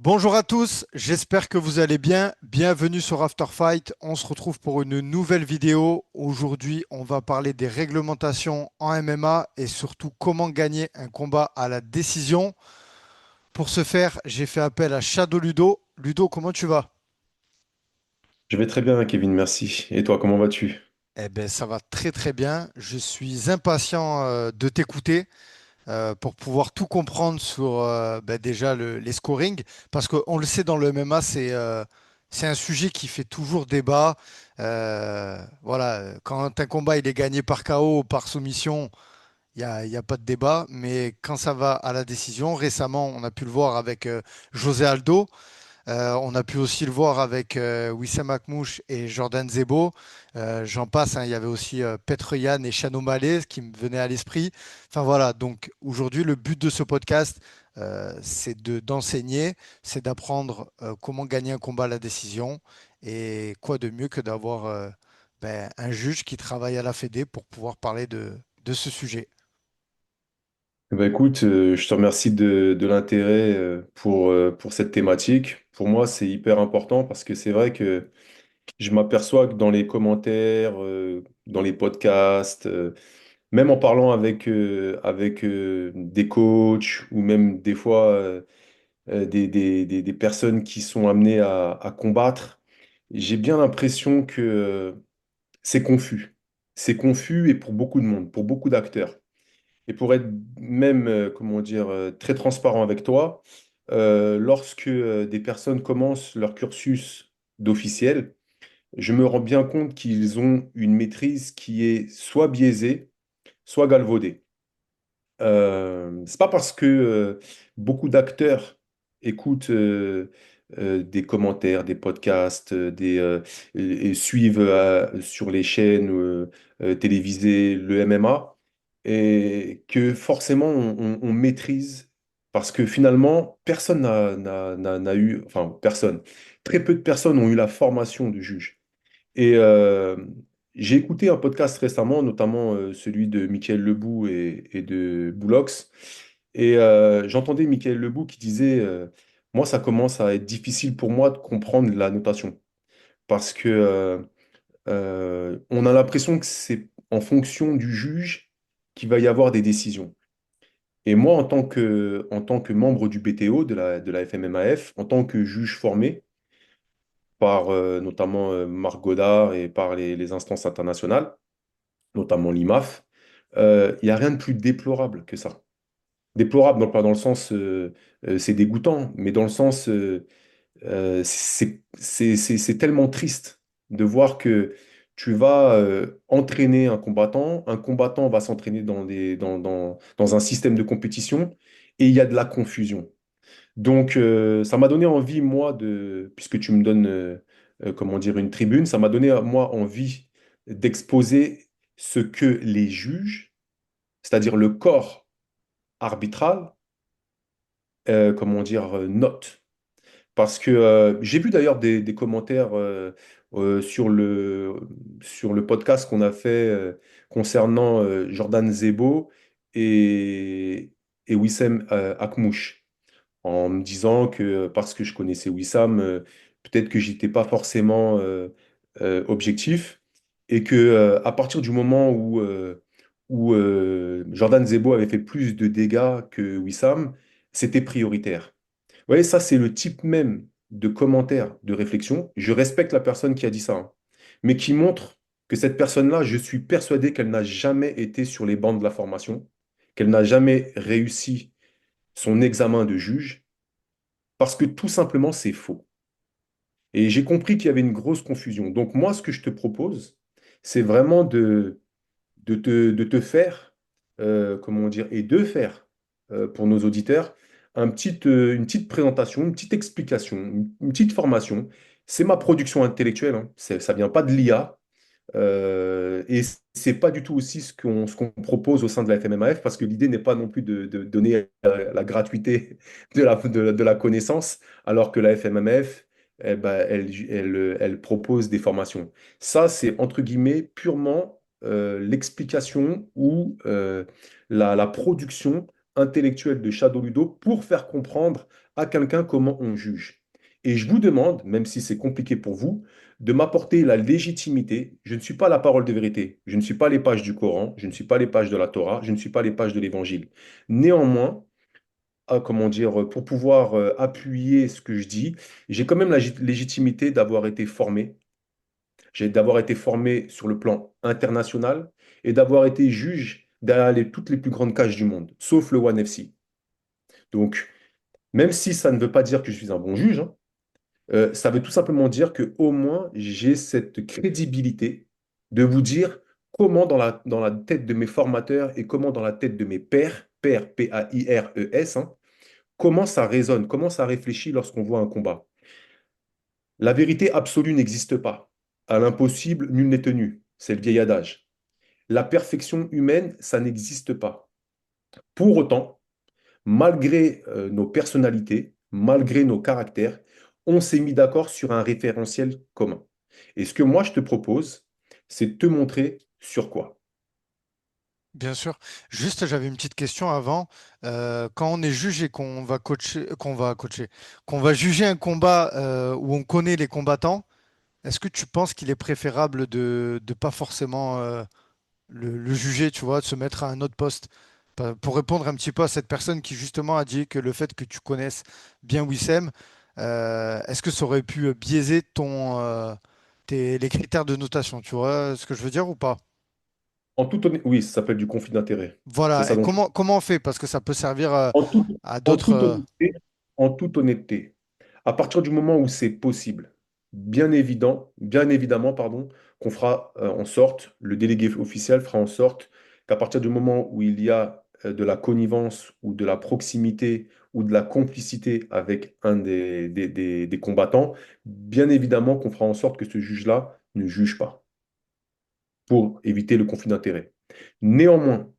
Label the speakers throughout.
Speaker 1: Bonjour à tous, j'espère que vous allez bien. Bienvenue sur After Fight. On se retrouve pour une nouvelle vidéo. Aujourd'hui, on va parler des réglementations en MMA et surtout comment gagner un combat à la décision. Pour ce faire, j'ai fait appel à Shadow Ludo. Ludo, comment tu vas?
Speaker 2: Je vais très bien, Kevin, merci. Et toi, comment vas-tu?
Speaker 1: Eh bien, ça va très très bien. Je suis impatient de t'écouter pour pouvoir tout comprendre sur déjà les scorings. Parce qu'on le sait dans le MMA, c'est un sujet qui fait toujours débat. Voilà, quand un combat il est gagné par KO ou par soumission, il y a pas de débat. Mais quand ça va à la décision, récemment, on a pu le voir avec José Aldo. On a pu aussi le voir avec Wissam Akmouche et Jordan Zebo. J'en passe, hein, il y avait aussi Petr Yan et Chano Malé qui me venaient à l'esprit. Enfin voilà, donc aujourd'hui, le but de ce podcast, c'est d'enseigner, c'est d'apprendre comment gagner un combat à la décision. Et quoi de mieux que d'avoir un juge qui travaille à la Fédé pour pouvoir parler de ce sujet.
Speaker 2: Écoute, je te remercie de l'intérêt pour cette thématique. Pour moi, c'est hyper important parce que c'est vrai que je m'aperçois que dans les commentaires, dans les podcasts, même en parlant avec des coachs ou même des fois des personnes qui sont amenées à combattre, j'ai bien l'impression que c'est confus. C'est confus et pour beaucoup de monde, pour beaucoup d'acteurs. Et pour être même, comment dire, très transparent avec toi, lorsque des personnes commencent leur cursus d'officiel, je me rends bien compte qu'ils ont une maîtrise qui est soit biaisée, soit galvaudée. C'est pas parce que beaucoup d'acteurs écoutent des commentaires, des podcasts, et suivent sur les chaînes télévisées le MMA et que forcément on maîtrise parce que finalement personne n'a eu, enfin personne, très peu de personnes ont eu la formation de juge. Et j'ai écouté un podcast récemment, notamment celui de Michael Lebou et de Boulox. Et j'entendais Michael Lebou qui disait moi, ça commence à être difficile pour moi de comprendre la notation. Parce que on a l'impression que c'est en fonction du juge qu'il va y avoir des décisions. Et moi, en tant que membre du BTO, de la FMMAF, en tant que juge formé, par notamment Marc Godard et par les instances internationales, notamment l'IMAF, il n'y a rien de plus déplorable que ça. Déplorable, non pas dans le sens c'est dégoûtant, mais dans le sens c'est tellement triste de voir que tu vas entraîner un combattant va s'entraîner dans un système de compétition et il y a de la confusion. Donc, ça m'a donné envie, moi, puisque tu me donnes, comment dire, une tribune, ça m'a donné, moi, envie d'exposer ce que les juges, c'est-à-dire le corps arbitral, comment dire, notent. Parce que j'ai vu d'ailleurs des commentaires sur le podcast qu'on a fait concernant Jordan Zebo et Wissem Akmouche en me disant que parce que je connaissais Wissam, peut-être que j'étais pas forcément objectif et que à partir du moment où Jordan Zebo avait fait plus de dégâts que Wissam, c'était prioritaire. Vous voyez, ça c'est le type même de commentaire, de réflexion. Je respecte la personne qui a dit ça, hein, mais qui montre que cette personne-là, je suis persuadé qu'elle n'a jamais été sur les bancs de la formation, qu'elle n'a jamais réussi son examen de juge parce que tout simplement, c'est faux. Et j'ai compris qu'il y avait une grosse confusion. Donc moi, ce que je te propose, c'est vraiment de te faire, comment dire, et de faire pour nos auditeurs une petite présentation, une petite explication, une petite formation. C'est ma production intellectuelle, hein. Ça vient pas de l'IA. Et c'est pas du tout aussi ce qu'on propose au sein de la FMMAF, parce que l'idée n'est pas non plus de donner la gratuité de la connaissance, alors que la FMMAF, eh ben, elle propose des formations. Ça, c'est entre guillemets purement l'explication ou la production intellectuelle de Shadow Ludo pour faire comprendre à quelqu'un comment on juge. Et je vous demande, même si c'est compliqué pour vous, de m'apporter la légitimité. Je ne suis pas la parole de vérité. Je ne suis pas les pages du Coran. Je ne suis pas les pages de la Torah. Je ne suis pas les pages de l'Évangile. Néanmoins, comment dire, pour pouvoir appuyer ce que je dis, j'ai quand même la légitimité d'avoir été formé. J'ai d'avoir été formé sur le plan international et d'avoir été juge derrière toutes les plus grandes cages du monde, sauf le ONE FC. Donc, même si ça ne veut pas dire que je suis un bon juge, hein, ça veut tout simplement dire que au moins j'ai cette crédibilité de vous dire comment dans la tête de mes formateurs et comment dans la tête de mes pairs, P-A-I-R-E-S, hein, comment ça résonne, comment ça réfléchit lorsqu'on voit un combat. La vérité absolue n'existe pas. À l'impossible, nul n'est tenu. C'est le vieil adage. La perfection humaine, ça n'existe pas. Pour autant, malgré nos personnalités, malgré nos caractères, on s'est mis d'accord sur un référentiel commun. Et ce que moi, je te propose, c'est de te montrer sur quoi.
Speaker 1: Bien sûr. Juste, j'avais une petite question avant. Quand on est juge et qu'on va juger un combat où on connaît les combattants, est-ce que tu penses qu'il est préférable de pas forcément le juger, tu vois, de se mettre à un autre poste? Pour répondre un petit peu à cette personne qui justement a dit que le fait que tu connaisses bien Wissem, est-ce que ça aurait pu biaiser les critères de notation, tu vois ce que je veux dire ou pas?
Speaker 2: Oui, ça s'appelle du conflit d'intérêt. C'est
Speaker 1: Voilà.
Speaker 2: ça
Speaker 1: Et
Speaker 2: dont
Speaker 1: comment on fait? Parce que ça peut servir
Speaker 2: En toute,
Speaker 1: à
Speaker 2: en
Speaker 1: d'autres.
Speaker 2: toute honnêteté, en toute honnêteté, à partir du moment où c'est possible, bien évidemment, pardon, qu'on fera en sorte, le délégué officiel fera en sorte qu'à partir du moment où il y a de la connivence ou de la proximité ou de la complicité avec un des combattants, bien évidemment qu'on fera en sorte que ce juge-là ne juge pas pour éviter le conflit d'intérêts. Néanmoins,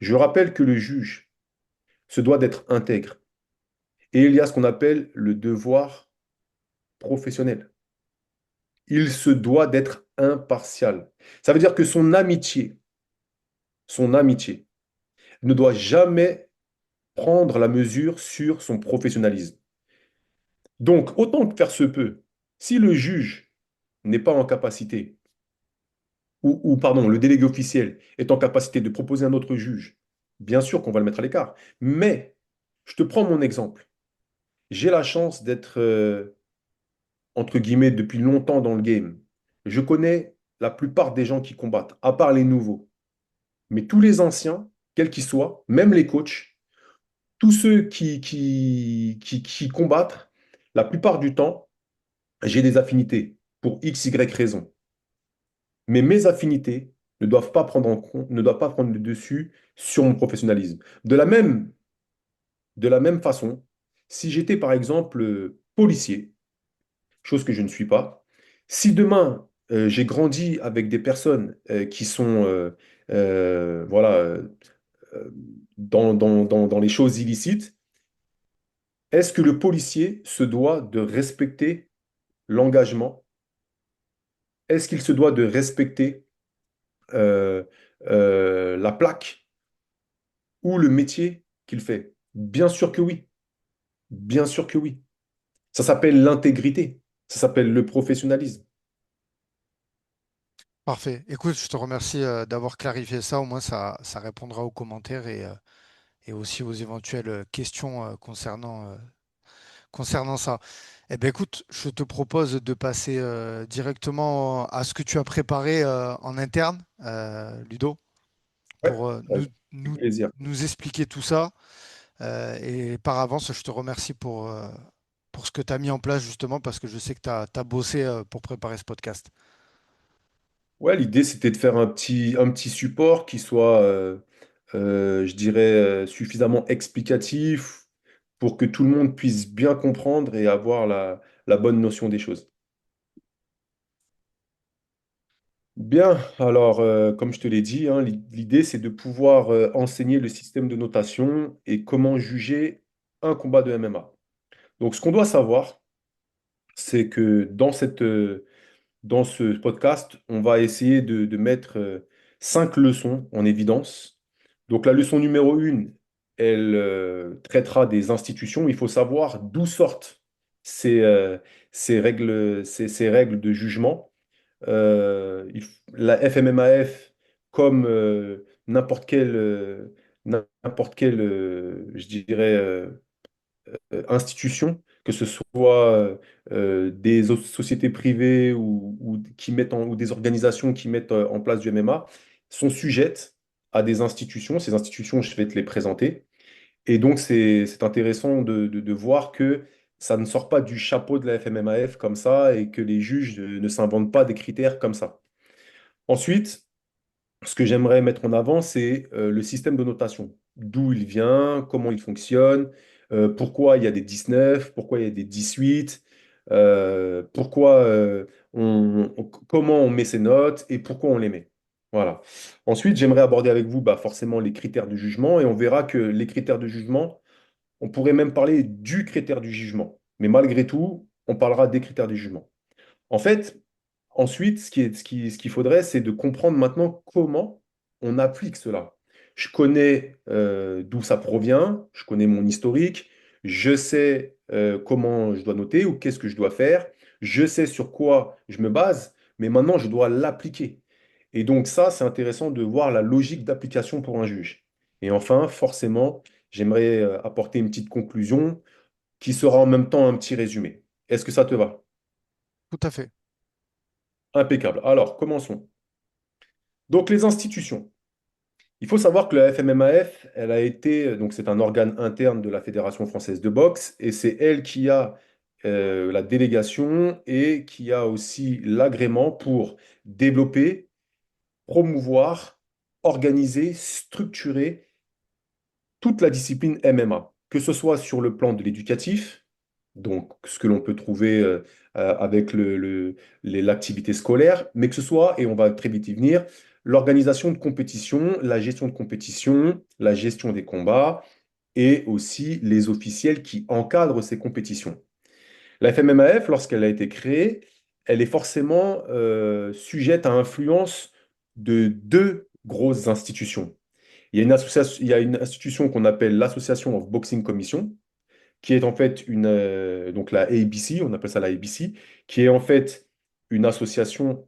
Speaker 2: je rappelle que le juge se doit d'être intègre. Et il y a ce qu'on appelle le devoir professionnel. Il se doit d'être impartial. Ça veut dire que son amitié ne doit jamais prendre la mesure sur son professionnalisme. Donc, autant que faire se peut, si le juge n'est pas en capacité, pardon, le délégué officiel est en capacité de proposer un autre juge, bien sûr qu'on va le mettre à l'écart. Mais, je te prends mon exemple. J'ai la chance d'être entre guillemets, depuis longtemps dans le game. Je connais la plupart des gens qui combattent, à part les nouveaux. Mais tous les anciens, quels qu'ils soient, même les coachs, tous ceux qui combattent, la plupart du temps, j'ai des affinités pour X, Y raison. Mais mes affinités ne doivent pas prendre en compte, ne doivent pas prendre le dessus sur mon professionnalisme. De la même façon, si j'étais par exemple policier, chose que je ne suis pas. Si demain, j'ai grandi avec des personnes qui sont voilà, dans les choses illicites, est-ce que le policier se doit de respecter l'engagement? Est-ce qu'il se doit de respecter euh, la plaque ou le métier qu'il fait? Bien sûr que oui. Bien sûr que oui. Ça s'appelle l'intégrité. Ça s'appelle le professionnalisme.
Speaker 1: Parfait. Écoute, je te remercie d'avoir clarifié ça. Au moins, ça répondra aux commentaires et aussi aux éventuelles questions concernant ça. Eh bien, écoute, je te propose de passer directement à ce que tu as préparé en interne, Ludo,
Speaker 2: Ouais,
Speaker 1: pour
Speaker 2: avec plaisir.
Speaker 1: nous expliquer tout ça. Et par avance, je te remercie pour ce que tu as mis en place justement, parce que je sais que tu as bossé pour préparer ce podcast.
Speaker 2: Ouais, l'idée, c'était de faire un petit support qui soit, je dirais, suffisamment explicatif pour que tout le monde puisse bien comprendre et avoir la bonne notion des choses. Bien, alors, comme je te l'ai dit, hein, l'idée, c'est de pouvoir enseigner le système de notation et comment juger un combat de MMA. Donc, ce qu'on doit savoir, c'est que dans ce podcast, on va essayer de mettre 5 leçons en évidence. Donc la leçon numéro 1, elle traitera des institutions. Il faut savoir d'où sortent ces, euh, ces règles de jugement. La FMMAF, comme n'importe quelle je dirais, institution, que ce soit des sociétés privées ou des organisations qui mettent en place du MMA, sont sujettes à des institutions. Ces institutions, je vais te les présenter. Et donc, c'est intéressant de voir que ça ne sort pas du chapeau de la FMMAF comme ça et que les juges ne s'inventent pas des critères comme ça. Ensuite, ce que j'aimerais mettre en avant, c'est le système de notation. D'où il vient, comment il fonctionne, pourquoi il y a des 19, pourquoi il y a des 18, pourquoi comment on met ces notes et pourquoi on les met. Voilà. Ensuite, j'aimerais aborder avec vous bah, forcément les critères de jugement et on verra que les critères de jugement, on pourrait même parler du critère du jugement. Mais malgré tout, on parlera des critères du jugement. En fait, ensuite, ce qu'il faudrait, c'est de comprendre maintenant comment on applique cela. Je connais d'où ça provient, je connais mon historique, je sais comment je dois noter ou qu'est-ce que je dois faire, je sais sur quoi je me base, mais maintenant je dois l'appliquer. Et donc ça, c'est intéressant de voir la logique d'application pour un juge. Et enfin, forcément, j'aimerais apporter une petite conclusion qui sera en même temps un petit résumé. Est-ce que ça te va?
Speaker 1: Tout à fait.
Speaker 2: Impeccable. Alors, commençons. Donc, les institutions. Il faut savoir que la FMMAF, elle a été, donc c'est un organe interne de la Fédération française de boxe, et c'est elle qui a la délégation et qui a aussi l'agrément pour développer, promouvoir, organiser, structurer toute la discipline MMA, que ce soit sur le plan de l'éducatif, donc ce que l'on peut trouver avec l'activité scolaire, mais que ce soit, et on va très vite y venir, l'organisation de compétition, la gestion de compétition, la gestion des combats et aussi les officiels qui encadrent ces compétitions. La FMMAF, lorsqu'elle a été créée, elle est forcément sujette à influence de deux grosses institutions. Il y a une institution qu'on appelle l'Association of Boxing Commission, qui est en fait donc la ABC, on appelle ça la ABC, qui est en fait une association,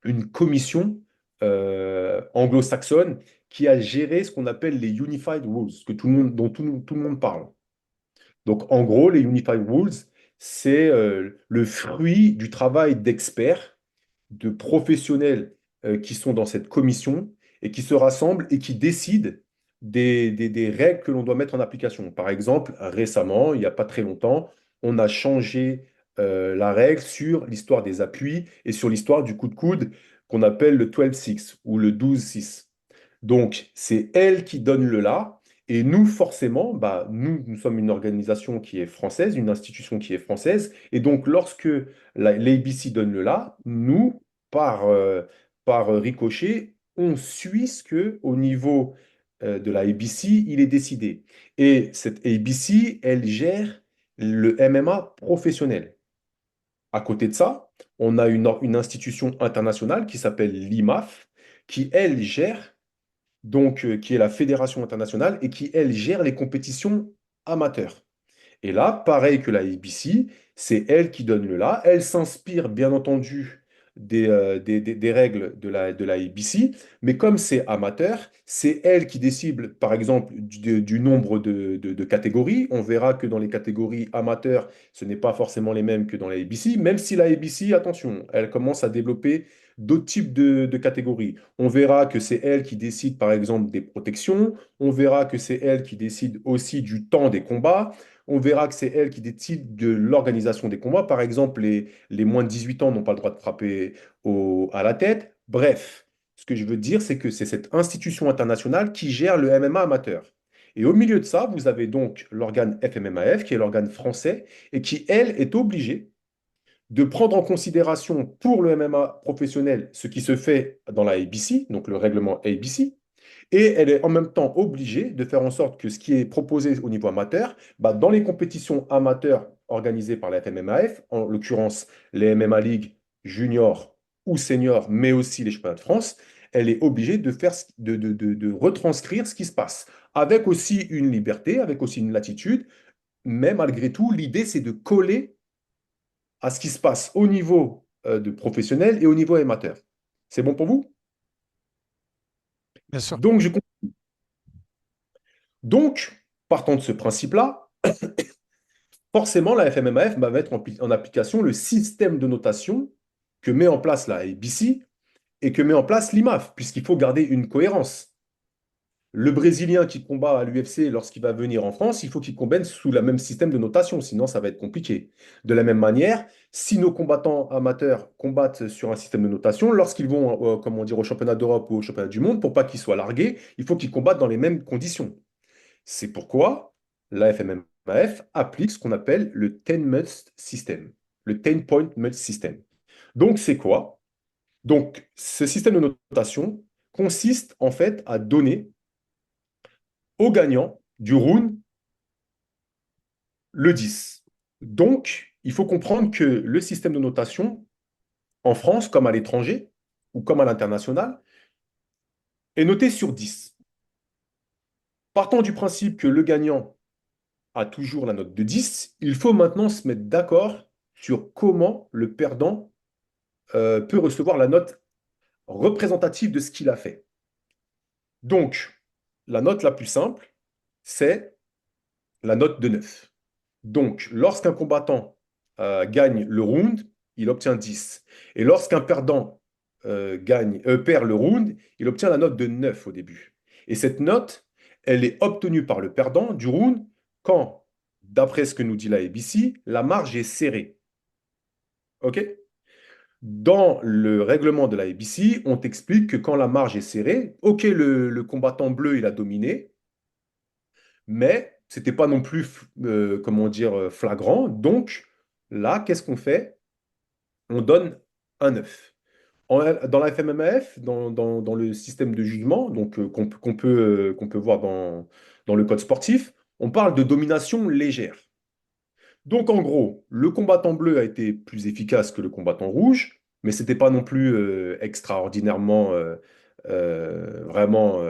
Speaker 2: une commission anglo-saxonne qui a géré ce qu'on appelle les Unified Rules, que tout le monde, dont tout le monde parle. Donc en gros, les Unified Rules, c'est le fruit du travail d'experts de professionnels qui sont dans cette commission et qui se rassemblent et qui décident des règles que l'on doit mettre en application. Par exemple, récemment, il n'y a pas très longtemps, on a changé la règle sur l'histoire des appuis et sur l'histoire du coup de coude qu'on appelle le 12-6 ou le 12-6. Donc, c'est elle qui donne le là. Et nous, forcément, bah, nous sommes une organisation qui est française, une institution qui est française. Et donc, lorsque l'ABC donne le là, nous, par ricochet, on suit ce que, au niveau de la ABC, il est décidé. Et cette ABC, elle gère le MMA professionnel. À côté de ça, on a une institution internationale qui s'appelle l'IMAF, qui, elle, gère donc qui est la fédération internationale et qui, elle, gère les compétitions amateurs. Et là, pareil que la ABC, c'est elle qui donne le là. Elle s'inspire, bien entendu, des règles de la ABC, mais comme c'est amateur, c'est elle qui décide, par exemple, du nombre de catégories. On verra que dans les catégories amateurs, ce n'est pas forcément les mêmes que dans la ABC, même si la ABC, attention, elle commence à développer d'autres types de catégories. On verra que c'est elle qui décide, par exemple, des protections. On verra que c'est elle qui décide aussi du temps des combats. On verra que c'est elle qui décide de l'organisation des combats. Par exemple, les moins de 18 ans n'ont pas le droit de frapper à la tête. Bref, ce que je veux dire, c'est que c'est cette institution internationale qui gère le MMA amateur. Et au milieu de ça, vous avez donc l'organe FMMAF, qui est l'organe français, et qui, elle, est obligée de prendre en considération pour le MMA professionnel ce qui se fait dans la ABC, donc le règlement ABC, et elle est en même temps obligée de faire en sorte que ce qui est proposé au niveau amateur, bah, dans les compétitions amateurs organisées par la FMMAF, en l'occurrence les MMA League junior ou senior, mais aussi les championnats de France, elle est obligée de faire, de retranscrire ce qui se passe, avec aussi une liberté, avec aussi une latitude, mais malgré tout, l'idée, c'est de coller à ce qui se passe au niveau de professionnel et au niveau amateur. C'est bon pour vous?
Speaker 1: Bien sûr.
Speaker 2: Donc, donc, partant de ce principe-là, forcément, la FMMAF va mettre en application le système de notation que met en place la ABC et que met en place l'IMAF, puisqu'il faut garder une cohérence. Le Brésilien qui combat à l'UFC lorsqu'il va venir en France, il faut qu'il combatte sous le même système de notation, sinon ça va être compliqué. De la même manière, si nos combattants amateurs combattent sur un système de notation, lorsqu'ils vont, comment dire, au championnat d'Europe ou au championnat du monde, pour pas qu'ils soient largués, il faut qu'ils combattent dans les mêmes conditions. C'est pourquoi la FMMAF applique ce qu'on appelle le 10 must system, le 10 point must system. Donc c'est quoi? Donc ce système de notation consiste en fait à donner au gagnant du round le 10. Donc, il faut comprendre que le système de notation, en France, comme à l'étranger, ou comme à l'international, est noté sur 10. Partant du principe que le gagnant a toujours la note de 10, il faut maintenant se mettre d'accord sur comment le perdant peut recevoir la note représentative de ce qu'il a fait. Donc, la note la plus simple, c'est la note de 9. Donc, lorsqu'un combattant gagne le round, il obtient 10. Et lorsqu'un perdant perd le round, il obtient la note de 9 au début. Et cette note, elle est obtenue par le perdant du round quand, d'après ce que nous dit la ABC, la marge est serrée. OK? Dans le règlement de la ABC, on t'explique que quand la marge est serrée, OK, le combattant bleu, il a dominé, mais c'était pas non plus, comment dire, flagrant. Donc là, qu'est-ce qu'on fait? On donne un 9. Dans la FMMAF, dans le système de jugement, donc qu'on peut voir dans le code sportif, on parle de domination légère. Donc en gros, le combattant bleu a été plus efficace que le combattant rouge, mais c'était pas non plus extraordinairement vraiment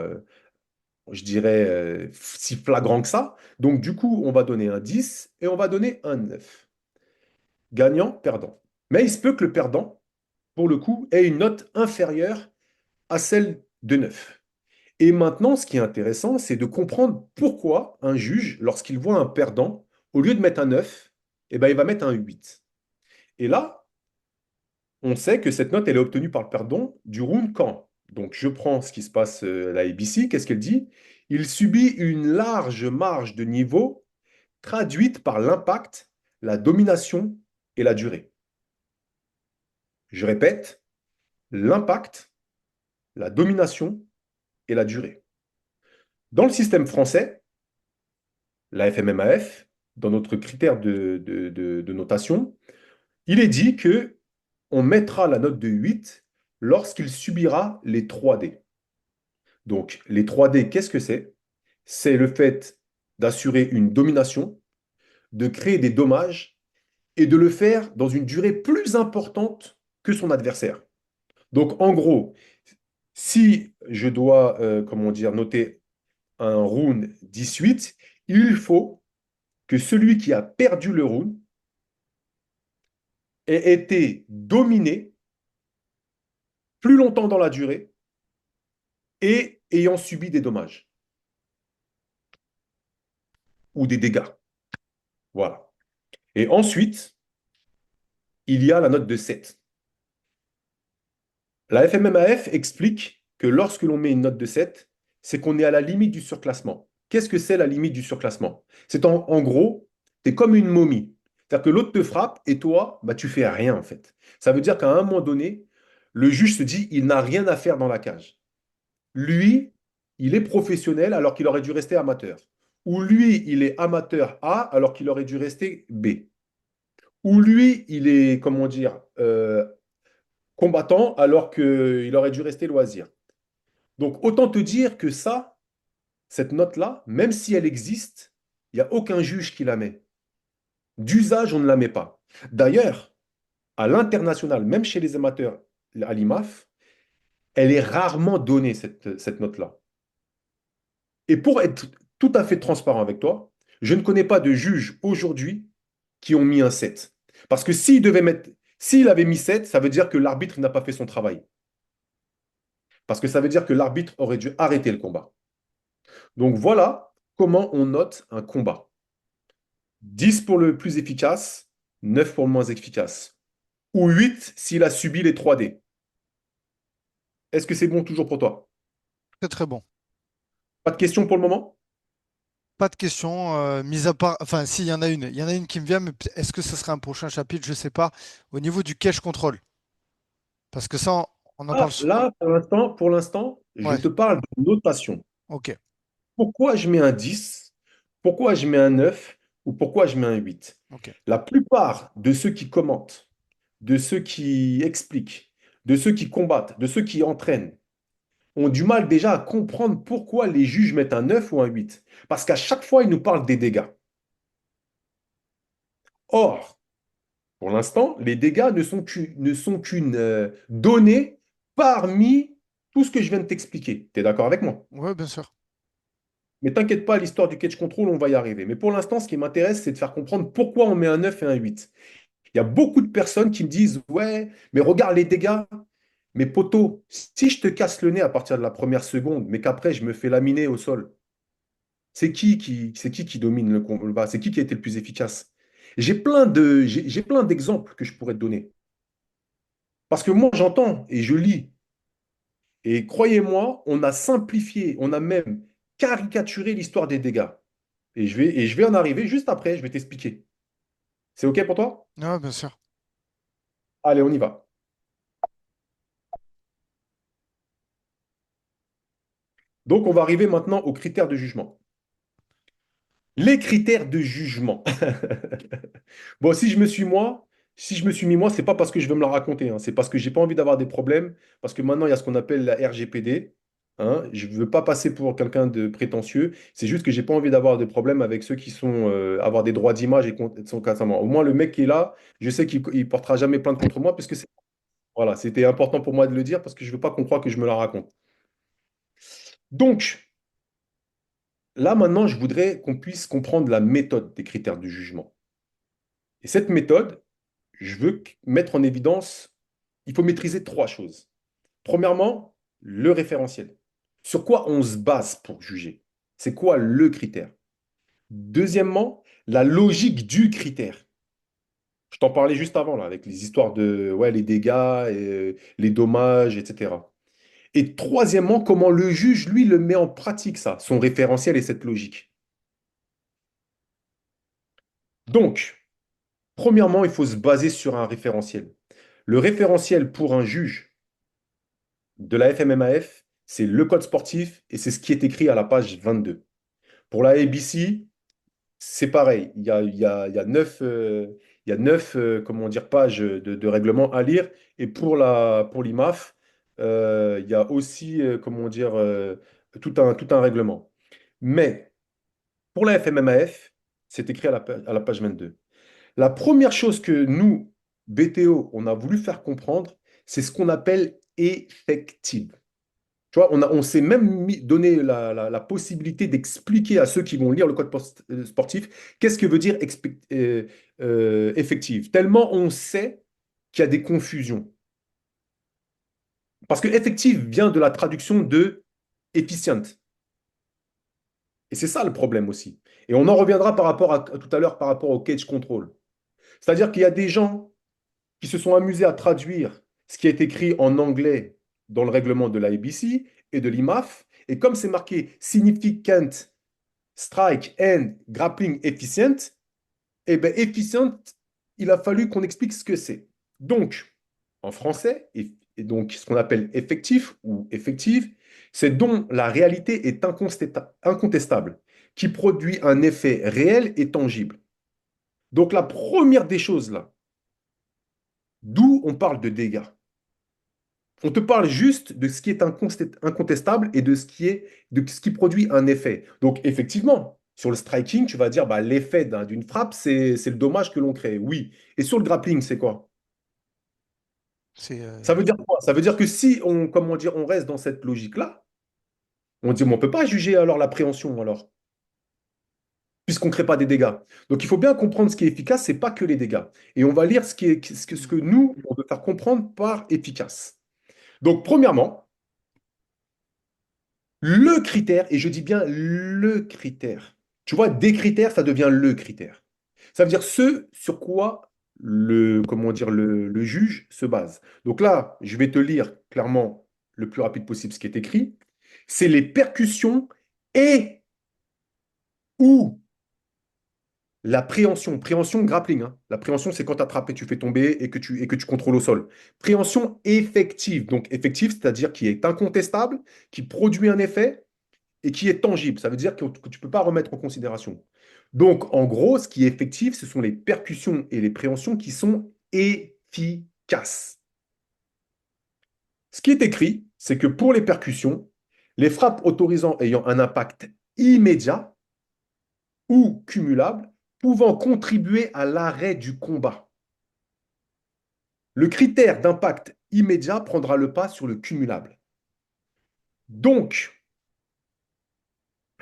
Speaker 2: je dirais, si flagrant que ça. Donc, du coup, on va donner un 10 et on va donner un 9. Gagnant, perdant. Mais il se peut que le perdant, pour le coup, ait une note inférieure à celle de 9. Et maintenant, ce qui est intéressant, c'est de comprendre pourquoi un juge, lorsqu'il voit un perdant, au lieu de mettre un 9, eh ben, il va mettre un 8. Et là, on sait que cette note, elle est obtenue par le perdant du round quand. Donc, je prends ce qui se passe à la ABC. Qu'est-ce qu'elle dit? Il subit une large marge de niveau traduite par l'impact, la domination et la durée. Je répète, l'impact, la domination et la durée. Dans le système français, la FMMAF, dans notre critère de notation, il est dit que on mettra la note de 8 lorsqu'il subira les 3D. Donc, les 3D, qu'est-ce que c'est? C'est le fait d'assurer une domination, de créer des dommages et de le faire dans une durée plus importante que son adversaire. Donc, en gros, si je dois, comment dire, noter un round 18, il faut que celui qui a perdu le round ait été dominé plus longtemps dans la durée et ayant subi des dommages ou des dégâts. Voilà. Et ensuite, il y a la note de 7. La FMMAF explique que lorsque l'on met une note de 7, c'est qu'on est à la limite du surclassement. Qu'est-ce que c'est la limite du surclassement? C'est en gros, tu es comme une momie. C'est-à-dire que l'autre te frappe et toi, bah, tu fais rien en fait. Ça veut dire qu'à un moment donné, le juge se dit, il n'a rien à faire dans la cage. Lui, il est professionnel alors qu'il aurait dû rester amateur. Ou lui, il est amateur A alors qu'il aurait dû rester B. Ou lui, il est, comment dire, combattant alors qu'il aurait dû rester loisir. Donc, autant te dire que ça, cette note-là, même si elle existe, il n'y a aucun juge qui la met. D'usage, on ne la met pas. D'ailleurs, à l'international, même chez les amateurs, à l'IMAF, Elle est rarement donnée, cette note-là. Et pour être tout à fait transparent avec toi, je ne connais pas de juges aujourd'hui qui ont mis un 7. Parce que s'il avait mis 7, ça veut dire que l'arbitre n'a pas fait son travail. Parce que ça veut dire que l'arbitre aurait dû arrêter le combat. Donc voilà comment on note un combat. 10 pour le plus efficace, 9 pour le moins efficace. Ou 8 s'il a subi les 3D. Est-ce que c'est bon toujours pour toi?
Speaker 1: Très très bon.
Speaker 2: Pas de questions pour le moment?
Speaker 1: Pas de questions, mis à part, enfin, si, il y en a une qui me vient, mais est-ce que ce sera un prochain chapitre? Je sais pas. Au niveau du cache control, parce que ça, on en parle.
Speaker 2: Ah, là, pour l'instant, je
Speaker 1: Ouais,
Speaker 2: te parle de notation.
Speaker 1: ok,
Speaker 2: Pourquoi je mets un 10? Pourquoi je mets un 9? Ou pourquoi je mets un 8?
Speaker 1: ok.
Speaker 2: La plupart de ceux qui commentent, de ceux qui expliquent, de ceux qui combattent, de ceux qui entraînent, ont du mal déjà à comprendre pourquoi les juges mettent un 9 ou un 8. Parce qu'à chaque fois, ils nous parlent des dégâts. Or, pour l'instant, les dégâts ne sont qu'une donnée parmi tout ce que je viens de t'expliquer. Tu es d'accord avec moi?
Speaker 1: Ouais, bien sûr.
Speaker 2: Mais t'inquiète pas, l'histoire du catch control, on va y arriver. Mais pour l'instant, ce qui m'intéresse, c'est de faire comprendre pourquoi on met un 9 et un 8. Il y a beaucoup de personnes qui me disent, ouais, mais regarde les dégâts. Mais poto, si je te casse le nez à partir de la première seconde, mais qu'après je me fais laminer au sol, c'est qui qui domine le combat? C'est qui a été le plus efficace? J'ai plein d'exemples que je pourrais te donner. Parce que moi, j'entends et je lis. Et croyez-moi, on a simplifié, on a même caricaturé l'histoire des dégâts. Et je vais en arriver juste après, je vais t'expliquer. C'est OK pour toi?
Speaker 1: Ouais, bien sûr.
Speaker 2: Allez, on y va. Donc, on va arriver maintenant aux critères de jugement. Les critères de jugement. Bon, si je me suis mis moi, c'est pas parce que je veux me la raconter, hein, c'est parce que j'ai pas envie d'avoir des problèmes, parce que maintenant il y a ce qu'on appelle la RGPD. Hein, je veux pas passer pour quelqu'un de prétentieux, c'est juste que j'ai pas envie d'avoir des problèmes avec ceux qui sont avoir des droits d'image et son consentement. Au moins le mec qui est là, je sais qu'il portera jamais plainte contre moi parce que voilà, c'était important pour moi de le dire parce que je veux pas qu'on croie que je me la raconte. Donc là maintenant, je voudrais qu'on puisse comprendre la méthode des critères de jugement. Et cette méthode, je veux mettre en évidence, il faut maîtriser trois choses. Premièrement, le référentiel. Sur quoi on se base pour juger? C'est quoi le critère? Deuxièmement, la logique du critère. Je t'en parlais juste avant, là, avec les histoires de ouais, les dégâts, et, les dommages, etc. Et troisièmement, comment le juge, lui, le met en pratique, ça, son référentiel et cette logique. Donc, premièrement, il faut se baser sur un référentiel. Le référentiel pour un juge de la FMMAF, c'est le code sportif et c'est ce qui est écrit à la page 22. Pour la ABC, c'est pareil. Il y a neuf comment dire, pages de règlement à lire. Et pour l'IMAF, il y a aussi comment dire, tout un règlement. Mais pour la FMMAF, c'est écrit à la page 22. La première chose que nous, BTO, on a voulu faire comprendre, c'est ce qu'on appelle effective. Tu vois, on s'est même donné la possibilité d'expliquer à ceux qui vont lire le code sportif qu'est-ce que veut dire effective. Tellement on sait qu'il y a des confusions. Parce que effective vient de la traduction de efficient. Et c'est ça le problème aussi. Et on en reviendra par rapport à tout à l'heure par rapport au cage control. C'est-à-dire qu'il y a des gens qui se sont amusés à traduire ce qui est écrit en anglais dans le règlement de l'IBC et de l'IMAF. Et comme c'est marqué significant strike and grappling efficient, eh bien, efficient, il a fallu qu'on explique ce que c'est. Donc, en français, et donc ce qu'on appelle effectif ou effective, c'est dont la réalité est incontestable, qui produit un effet réel et tangible. Donc, la première des choses là, d'où on parle de dégâts. On te parle juste de ce qui est incontestable et de ce qui produit un effet. Donc, effectivement, sur le striking, tu vas dire bah, l'effet d'une frappe, c'est le dommage que l'on crée. Oui. Et sur le grappling, c'est quoi?
Speaker 1: C'est
Speaker 2: Ça veut dire quoi? Ça veut dire que si on, comment dire, on reste dans cette logique-là, on dit, mais on ne peut pas juger alors l'appréhension alors, puisqu'on ne crée pas des dégâts. Donc il faut bien comprendre ce qui est efficace, c'est pas que les dégâts. Et on va lire ce que nous, on veut faire comprendre par efficace. Donc premièrement, le critère, et je dis bien le critère. Tu vois, des critères, ça devient le critère. Ça veut dire ce sur quoi comment dire, le juge se base. Donc là, je vais te lire clairement le plus rapide possible ce qui est écrit. C'est les percussions et ou la préhension. Préhension, grappling, hein. La préhension, c'est quand tu attrapes et tu fais tomber et que tu contrôles au sol. Préhension effective. Donc effective, c'est-à-dire qui est incontestable, qui produit un effet et qui est tangible. Ça veut dire que tu ne peux pas remettre en considération. Donc, en gros, ce qui est effectif, ce sont les percussions et les préhensions qui sont efficaces. Ce qui est écrit, c'est que pour les percussions, les frappes autorisant ayant un impact immédiat ou cumulable, pouvant contribuer à l'arrêt du combat. Le critère d'impact immédiat prendra le pas sur le cumulable. Donc,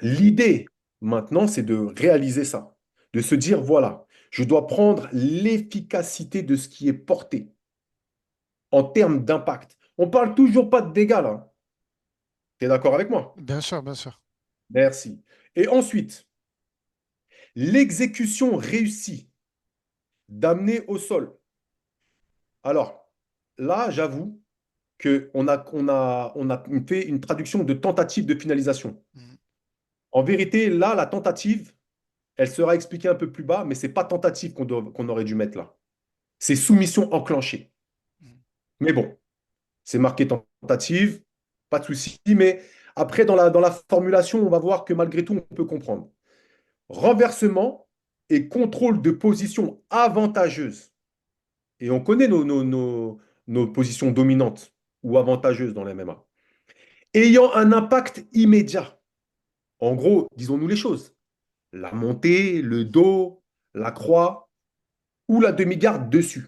Speaker 2: l'idée maintenant, c'est de réaliser ça, de se dire, voilà, je dois prendre l'efficacité de ce qui est porté en termes d'impact. On parle toujours pas de dégâts là. Tu es d'accord avec moi?
Speaker 1: bien sûr, bien sûr.
Speaker 2: Merci. Et ensuite, l'exécution réussie d'amener au sol. Alors, là, j'avoue qu'on a fait une traduction de tentative de finalisation.
Speaker 1: Mm,
Speaker 2: En vérité, là, la tentative, elle sera expliquée un peu plus bas, mais c'est pas tentative qu'on aurait dû mettre là. C'est soumission enclenchée.
Speaker 1: mm.
Speaker 2: Mais bon, c'est marqué tentative, pas de souci. Mais après, dans la formulation, on va voir que malgré tout, on peut comprendre. Renversement et contrôle de position avantageuse. Et on connaît nos positions dominantes ou avantageuses dans les MMA. Ayant un impact immédiat. En gros, disons-nous les choses. La montée, le dos, la croix ou la demi-garde dessus.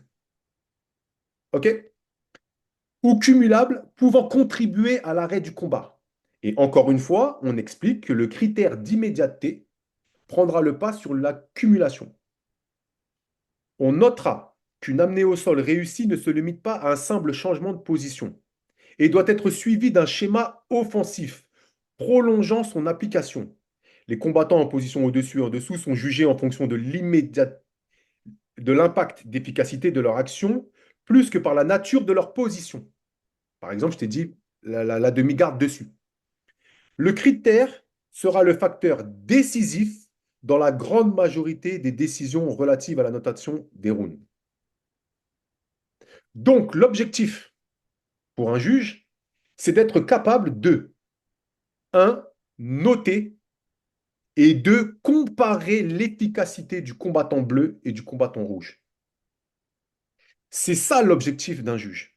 Speaker 2: OK? Ou cumulable pouvant contribuer à l'arrêt du combat. Et encore une fois, on explique que le critère d'immédiateté prendra le pas sur l'accumulation. On notera qu'une amenée au sol réussie ne se limite pas à un simple changement de position et doit être suivie d'un schéma offensif prolongeant son application. Les combattants en position au-dessus et en dessous sont jugés en fonction de l'impact d'efficacité de leur action plus que par la nature de leur position. Par exemple, je t'ai dit la demi-garde dessus. Le critère sera le facteur décisif dans la grande majorité des décisions relatives à la notation des rounds. Donc, l'objectif pour un juge, c'est d'être capable de, un, noter et deux, comparer l'efficacité du combattant bleu et du combattant rouge. C'est ça l'objectif d'un juge.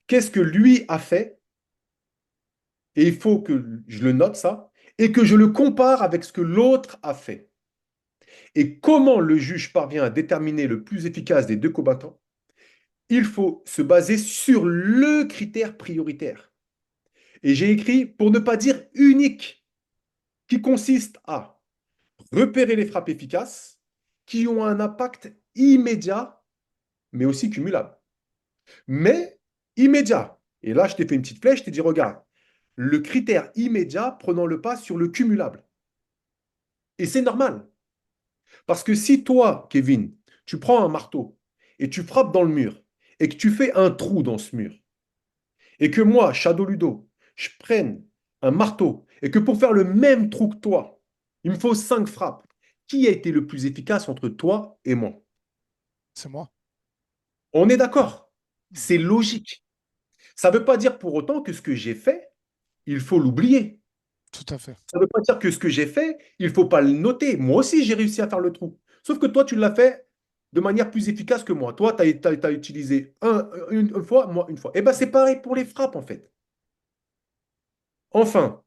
Speaker 2: Qu'est-ce que lui a fait? Et il faut que je le note ça, et que je le compare avec ce que l'autre a fait. Et comment le juge parvient à déterminer le plus efficace des deux combattants? Il faut se baser sur le critère prioritaire. Et j'ai écrit, pour ne pas dire unique, qui consiste à repérer les frappes efficaces qui ont un impact immédiat, mais aussi cumulable. Mais immédiat. Et là, je t'ai fait une petite flèche, je t'ai dit, regarde, le critère immédiat prenant le pas sur le cumulable. Et c'est normal. Parce que si toi, Kevin, tu prends un marteau et tu frappes dans le mur et que tu fais un trou dans ce mur, et que moi, Shadow Ludo, je prenne un marteau et que pour faire le même trou que toi, il me faut 5 frappes, qui a été le plus efficace entre toi et moi?
Speaker 1: C'est moi.
Speaker 2: On est d'accord.
Speaker 1: Mm.
Speaker 2: C'est logique. Ça ne veut pas dire pour autant que ce que j'ai fait, il faut l'oublier.
Speaker 1: Tout à fait.
Speaker 2: Ça ne veut pas dire que ce que j'ai fait, il ne faut pas le noter. Moi aussi, j'ai réussi à faire le trou. Sauf que toi, tu l'as fait de manière plus efficace que moi. Toi, tu as utilisé une fois, moi une fois. Et bien, c'est pareil pour les frappes, en fait. Enfin,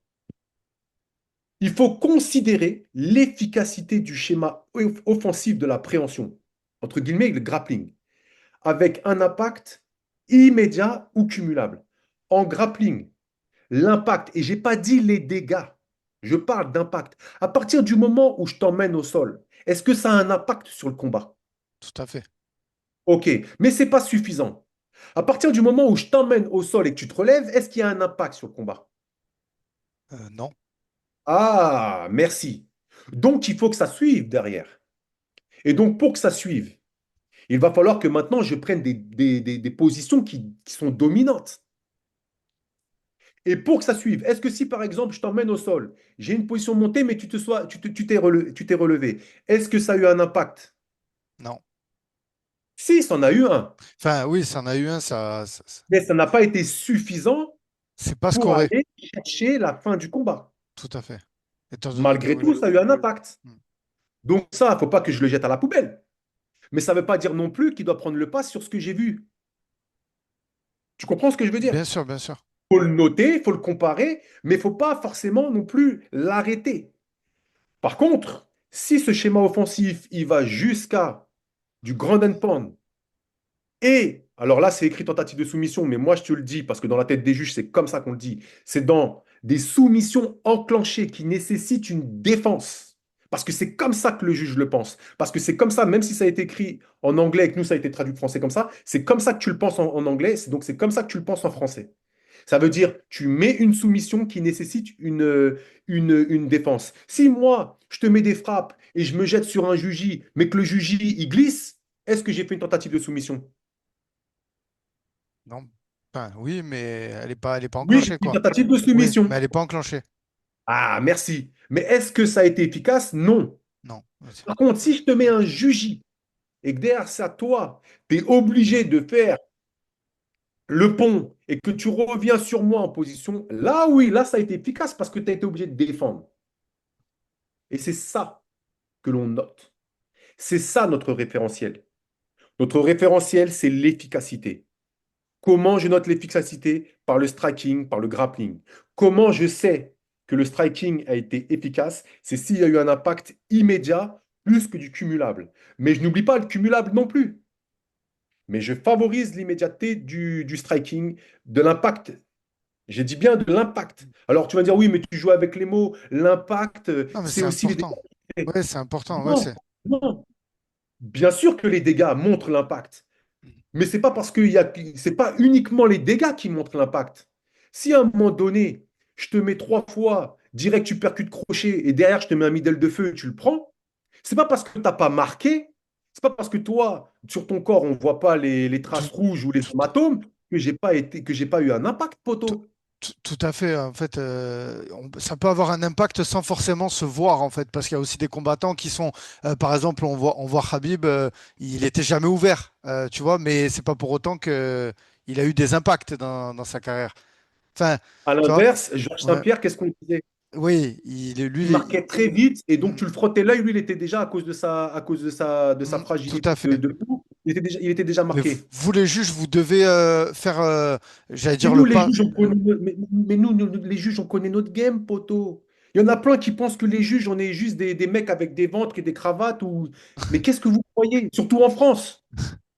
Speaker 2: il faut considérer l'efficacité du schéma offensif de la préhension, entre guillemets, le grappling, avec un impact. immédiat ou cumulable. En grappling, l'impact, et j'ai pas dit les dégâts, je parle d'impact. À partir du moment où je t'emmène au sol, est-ce que ça a un impact sur le combat?
Speaker 1: Tout à fait.
Speaker 2: Ok, mais c'est pas suffisant. À partir du moment où je t'emmène au sol et que tu te relèves, est-ce qu'il y a un impact sur le combat?
Speaker 1: Non.
Speaker 2: Ah, merci. Donc, il faut que ça suive derrière. Et donc, pour que ça suive, il va falloir que maintenant je prenne des positions qui sont dominantes. Et pour que ça suive, est-ce que si par exemple je t'emmène au sol, j'ai une position montée, mais tu t'es relevé, est-ce que ça a eu un impact?
Speaker 1: Non.
Speaker 2: Si, ça en a eu un,
Speaker 1: Enfin, oui, ça en a eu un,
Speaker 2: mais ça n'a pas été suffisant
Speaker 1: c'est pas
Speaker 2: pour
Speaker 1: scoré.
Speaker 2: aller chercher la fin du combat.
Speaker 1: Tout à fait. Étant donné que
Speaker 2: Malgré
Speaker 1: oui.
Speaker 2: tout, ça a eu un impact.
Speaker 1: Mm.
Speaker 2: Donc ça, il ne faut pas que je le jette à la poubelle. Mais ça ne veut pas dire non plus qu'il doit prendre le pas sur ce que j'ai vu. Tu comprends ce que je veux dire?
Speaker 1: Bien sûr, bien sûr.
Speaker 2: Il faut le noter, il faut le comparer, mais il ne faut pas forcément non plus l'arrêter. Par contre, si ce schéma offensif, il va jusqu'à du grand and pound, et alors là, c'est écrit tentative de soumission, mais moi je te le dis, parce que dans la tête des juges, c'est comme ça qu'on le dit, c'est dans des soumissions enclenchées qui nécessitent une défense. Parce que c'est comme ça que le juge le pense. Parce que c'est comme ça, même si ça a été écrit en anglais et que nous, ça a été traduit français comme ça, c'est comme ça que tu le penses en anglais, donc c'est comme ça que tu le penses en français. Ça veut dire, tu mets une soumission qui nécessite une défense. Si moi, je te mets des frappes et je me jette sur un juji, mais que le juji, il glisse, est-ce que j'ai fait une tentative de soumission?
Speaker 1: Non. Enfin, oui, mais elle est pas
Speaker 2: Oui,
Speaker 1: enclenchée,
Speaker 2: une
Speaker 1: quoi.
Speaker 2: tentative de
Speaker 1: Oui, mais
Speaker 2: soumission.
Speaker 1: elle est pas enclenchée.
Speaker 2: Ah, merci. Mais est-ce que ça a été efficace? Non.
Speaker 1: Non.
Speaker 2: Par contre, si je te mets un juji et que derrière ça, toi, tu es obligé de faire le pont et que tu reviens sur moi en position, là, oui, là, ça a été efficace parce que tu as été obligé de défendre. Et c'est ça que l'on note. C'est ça notre référentiel. Notre référentiel, c'est l'efficacité. Comment je note l'efficacité? Par le striking, par le grappling. Comment je sais que le striking a été efficace? C'est s'il y a eu un impact immédiat plus que du cumulable. Mais je n'oublie pas le cumulable non plus. Mais je favorise l'immédiateté du striking, de l'impact. J'ai dit bien de l'impact. Alors tu vas dire oui, mais tu joues avec les mots. L'impact,
Speaker 1: Non, mais
Speaker 2: c'est
Speaker 1: c'est
Speaker 2: aussi les
Speaker 1: important.
Speaker 2: dégâts.
Speaker 1: Ouais, c'est important. Ouais,
Speaker 2: Non, non. Bien sûr que les dégâts montrent l'impact. Mais c'est pas parce c'est pas uniquement les dégâts qui montrent l'impact. Si à un moment donné, je te mets 3 fois, direct tu percutes crochet et derrière je te mets un middle de feu et tu le prends, c'est pas parce que tu n'as pas marqué, c'est pas parce que toi, sur ton corps, on voit pas les
Speaker 1: tout,
Speaker 2: traces rouges ou les
Speaker 1: tout,
Speaker 2: hématomes que j'ai pas eu un impact,
Speaker 1: tout,
Speaker 2: poteau.
Speaker 1: tout à fait. En fait, ça peut avoir un impact sans forcément se voir, en fait, parce qu'il y a aussi des combattants qui sont, par exemple, on voit Khabib, il était jamais ouvert, tu vois, mais c'est pas pour autant que il a eu des impacts dans sa carrière. Enfin,
Speaker 2: À
Speaker 1: tu vois,
Speaker 2: l'inverse, Georges
Speaker 1: ouais,
Speaker 2: Saint-Pierre, qu'est-ce qu'on disait?
Speaker 1: oui,
Speaker 2: Il
Speaker 1: lui,
Speaker 2: marquait très vite et donc
Speaker 1: mm,
Speaker 2: tu le frottais l'œil, lui, il était déjà à cause de sa
Speaker 1: tout
Speaker 2: fragilité
Speaker 1: à fait.
Speaker 2: de cou, il était déjà
Speaker 1: Mais
Speaker 2: marqué.
Speaker 1: vous, les juges, vous devez faire, j'allais
Speaker 2: Mais
Speaker 1: dire le
Speaker 2: nous, les
Speaker 1: pas.
Speaker 2: juges, on connaît, mais nous, les juges, on connaît notre game, poteau. Il y en a plein qui pensent que les juges, on est juste des mecs avec des ventres et des cravates. Mais qu'est-ce que vous croyez? Surtout en France.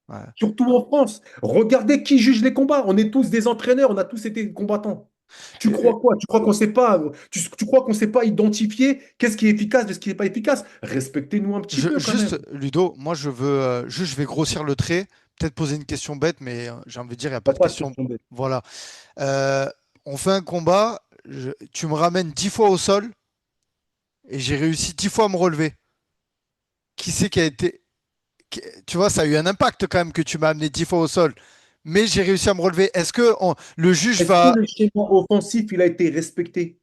Speaker 1: Ouais.
Speaker 2: Surtout en France. Regardez qui juge les combats. On est tous des entraîneurs, on a tous été combattants. Tu
Speaker 1: Et-
Speaker 2: crois quoi? Tu crois qu'on sait pas, tu crois qu'on sait pas identifier qu'est-ce qui est efficace de ce qui n'est pas efficace? Respectez-nous un petit peu quand même.
Speaker 1: Juste, Ludo, moi juste, je vais grossir le trait, peut-être poser une question bête, mais j'ai envie de dire, il n'y a
Speaker 2: On
Speaker 1: pas
Speaker 2: va
Speaker 1: de
Speaker 2: pas se
Speaker 1: question.
Speaker 2: faire tomber.
Speaker 1: Voilà. On fait un combat, tu me ramènes 10 fois au sol et j'ai réussi 10 fois à me relever. Qui c'est qui a été. Tu vois, ça a eu un impact quand même que tu m'as amené 10 fois au sol, mais j'ai réussi à me relever. Est-ce que le juge
Speaker 2: Est-ce que
Speaker 1: va.
Speaker 2: le schéma offensif, il a été respecté?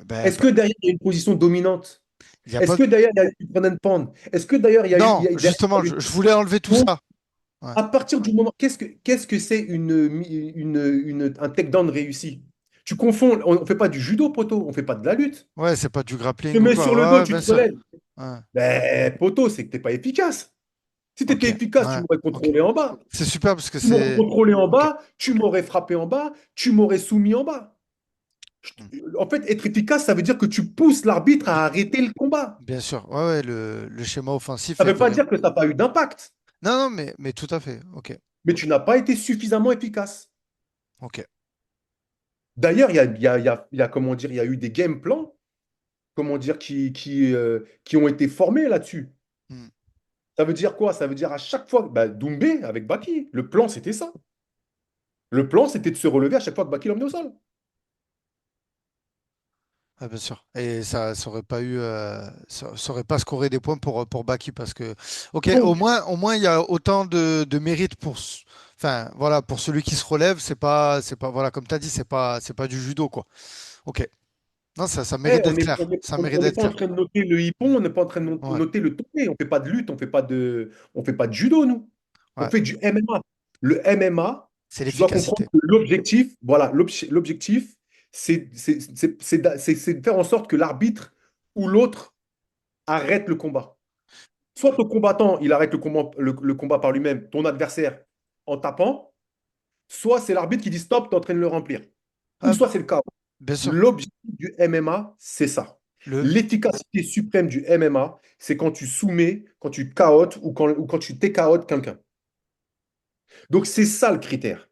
Speaker 1: Ben,
Speaker 2: Est-ce que derrière, il y a une position dominante?
Speaker 1: il y a
Speaker 2: Est-ce
Speaker 1: pas.
Speaker 2: que derrière, il y a eu du ground and pound? Est-ce que d'ailleurs, il
Speaker 1: Non,
Speaker 2: y a derrière,
Speaker 1: justement,
Speaker 2: il y a eu
Speaker 1: je voulais enlever tout
Speaker 2: Donc,
Speaker 1: ça. Ouais,
Speaker 2: à partir du moment, qu'est-ce que c'est un takedown réussi? Tu confonds, on ne fait pas du judo, poteau, on ne fait pas de la lutte.
Speaker 1: ouais, c'est pas du
Speaker 2: Tu
Speaker 1: grappling
Speaker 2: te
Speaker 1: ou
Speaker 2: mets sur
Speaker 1: quoi.
Speaker 2: le
Speaker 1: Ouais,
Speaker 2: dos,
Speaker 1: ouais,
Speaker 2: tu
Speaker 1: bien
Speaker 2: te
Speaker 1: sûr.
Speaker 2: relèves.
Speaker 1: Ouais,
Speaker 2: Ben, poteau, c'est que tu n'es pas efficace. Si tu
Speaker 1: ok.
Speaker 2: étais efficace, tu
Speaker 1: Ouais,
Speaker 2: m'aurais
Speaker 1: ok.
Speaker 2: contrôlé en bas.
Speaker 1: C'est super parce que
Speaker 2: Tu m'aurais
Speaker 1: c'est.
Speaker 2: contrôlé en
Speaker 1: Ok.
Speaker 2: bas, tu m'aurais frappé en bas, tu m'aurais soumis en bas.
Speaker 1: Hmm.
Speaker 2: En fait, être efficace, ça veut dire que tu pousses l'arbitre
Speaker 1: Bi-
Speaker 2: à arrêter le combat.
Speaker 1: Bien sûr. Ouais, ouais, le schéma offensif
Speaker 2: Ça
Speaker 1: est
Speaker 2: ne veut pas
Speaker 1: vraiment.
Speaker 2: dire que ça n'a pas eu d'impact.
Speaker 1: Non, non, mais tout à fait. Ok.
Speaker 2: mais tu n'as pas été suffisamment efficace.
Speaker 1: Ok.
Speaker 2: D'ailleurs, comment dire, il y a eu des game plans, comment dire, qui ont été formés là-dessus.
Speaker 1: Hmm.
Speaker 2: Ça veut dire quoi? Ça veut dire à chaque fois, bah, Doumbé avec Baki, le plan, c'était ça. Le plan, c'était de se relever à chaque fois que Baki l'emmenait au sol.
Speaker 1: Ah, bien sûr. Et ça aurait pas eu, ça aurait pas scoré des points pour Baki parce que, ok,
Speaker 2: Donc,
Speaker 1: au moins il y a autant de mérite pour, enfin voilà, pour celui qui se relève, c'est pas, voilà, comme tu as dit, c'est pas du judo quoi. Ok. Non, ça
Speaker 2: eh,
Speaker 1: mérite d'être clair. Ça mérite
Speaker 2: on n'est
Speaker 1: d'être
Speaker 2: pas en
Speaker 1: clair.
Speaker 2: train de noter le hippon, on n'est pas en train de
Speaker 1: Ouais,
Speaker 2: noter le tombé. On ne fait pas de lutte, on fait pas de judo, nous. On
Speaker 1: ouais.
Speaker 2: fait du MMA. Le MMA,
Speaker 1: C'est
Speaker 2: tu dois comprendre
Speaker 1: l'efficacité.
Speaker 2: que l'objectif, voilà, l'objectif, c'est de faire en sorte que l'arbitre ou l'autre arrête le combat. Soit le combattant, il arrête le combat par lui-même, ton adversaire, en tapant, soit c'est l'arbitre qui dit stop, tu es en train de le remplir. Ou
Speaker 1: Ah,
Speaker 2: soit c'est le chaos.
Speaker 1: bien sûr.
Speaker 2: L'objectif du MMA, c'est ça.
Speaker 1: Le,
Speaker 2: L'efficacité suprême du MMA, c'est quand tu soumets, quand tu KOs ou quand tu TKOs quelqu'un. Donc c'est ça le critère.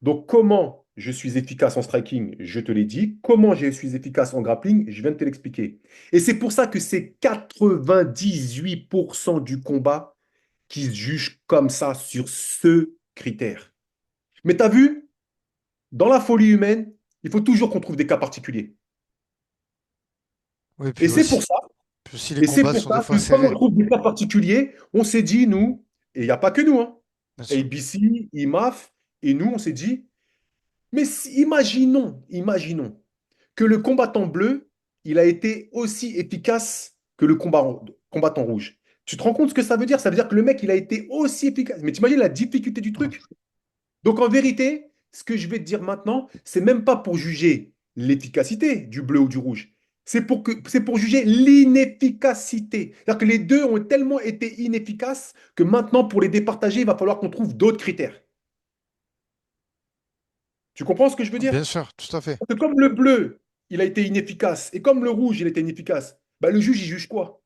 Speaker 2: Donc comment je suis efficace en striking, je te l'ai dit. Comment je suis efficace en grappling, je viens de te l'expliquer. Et c'est pour ça que c'est 98% du combat qui se juge comme ça sur ce critère. Mais tu as vu, dans la folie humaine, il faut toujours qu'on trouve des cas particuliers.
Speaker 1: oui,
Speaker 2: Et c'est pour ça
Speaker 1: puis aussi les
Speaker 2: Et c'est
Speaker 1: combats
Speaker 2: pour
Speaker 1: sont des
Speaker 2: ça
Speaker 1: fois
Speaker 2: que comme on
Speaker 1: serrés.
Speaker 2: trouve des cas particuliers, on s'est dit, nous, et il n'y a pas que nous, hein,
Speaker 1: Bien sûr.
Speaker 2: ABC, IMAF, et nous, on s'est dit, mais imaginons que le combattant bleu, il a été aussi efficace que le combattant rouge. Tu te rends compte ce que ça veut dire? Ça veut dire que le mec, il a été aussi efficace. Mais tu imagines la difficulté du
Speaker 1: Ouais.
Speaker 2: truc? Donc en vérité, ce que je vais te dire maintenant, c'est même pas pour juger l'efficacité du bleu ou du rouge. C'est pour juger l'inefficacité. C'est-à-dire que les deux ont tellement été inefficaces que maintenant, pour les départager, il va falloir qu'on trouve d'autres critères. Tu comprends ce que je veux dire?
Speaker 1: Bien sûr, tout à fait.
Speaker 2: Parce que comme le bleu, il a été inefficace, et comme le rouge, il a été inefficace, bah, le juge, il juge quoi?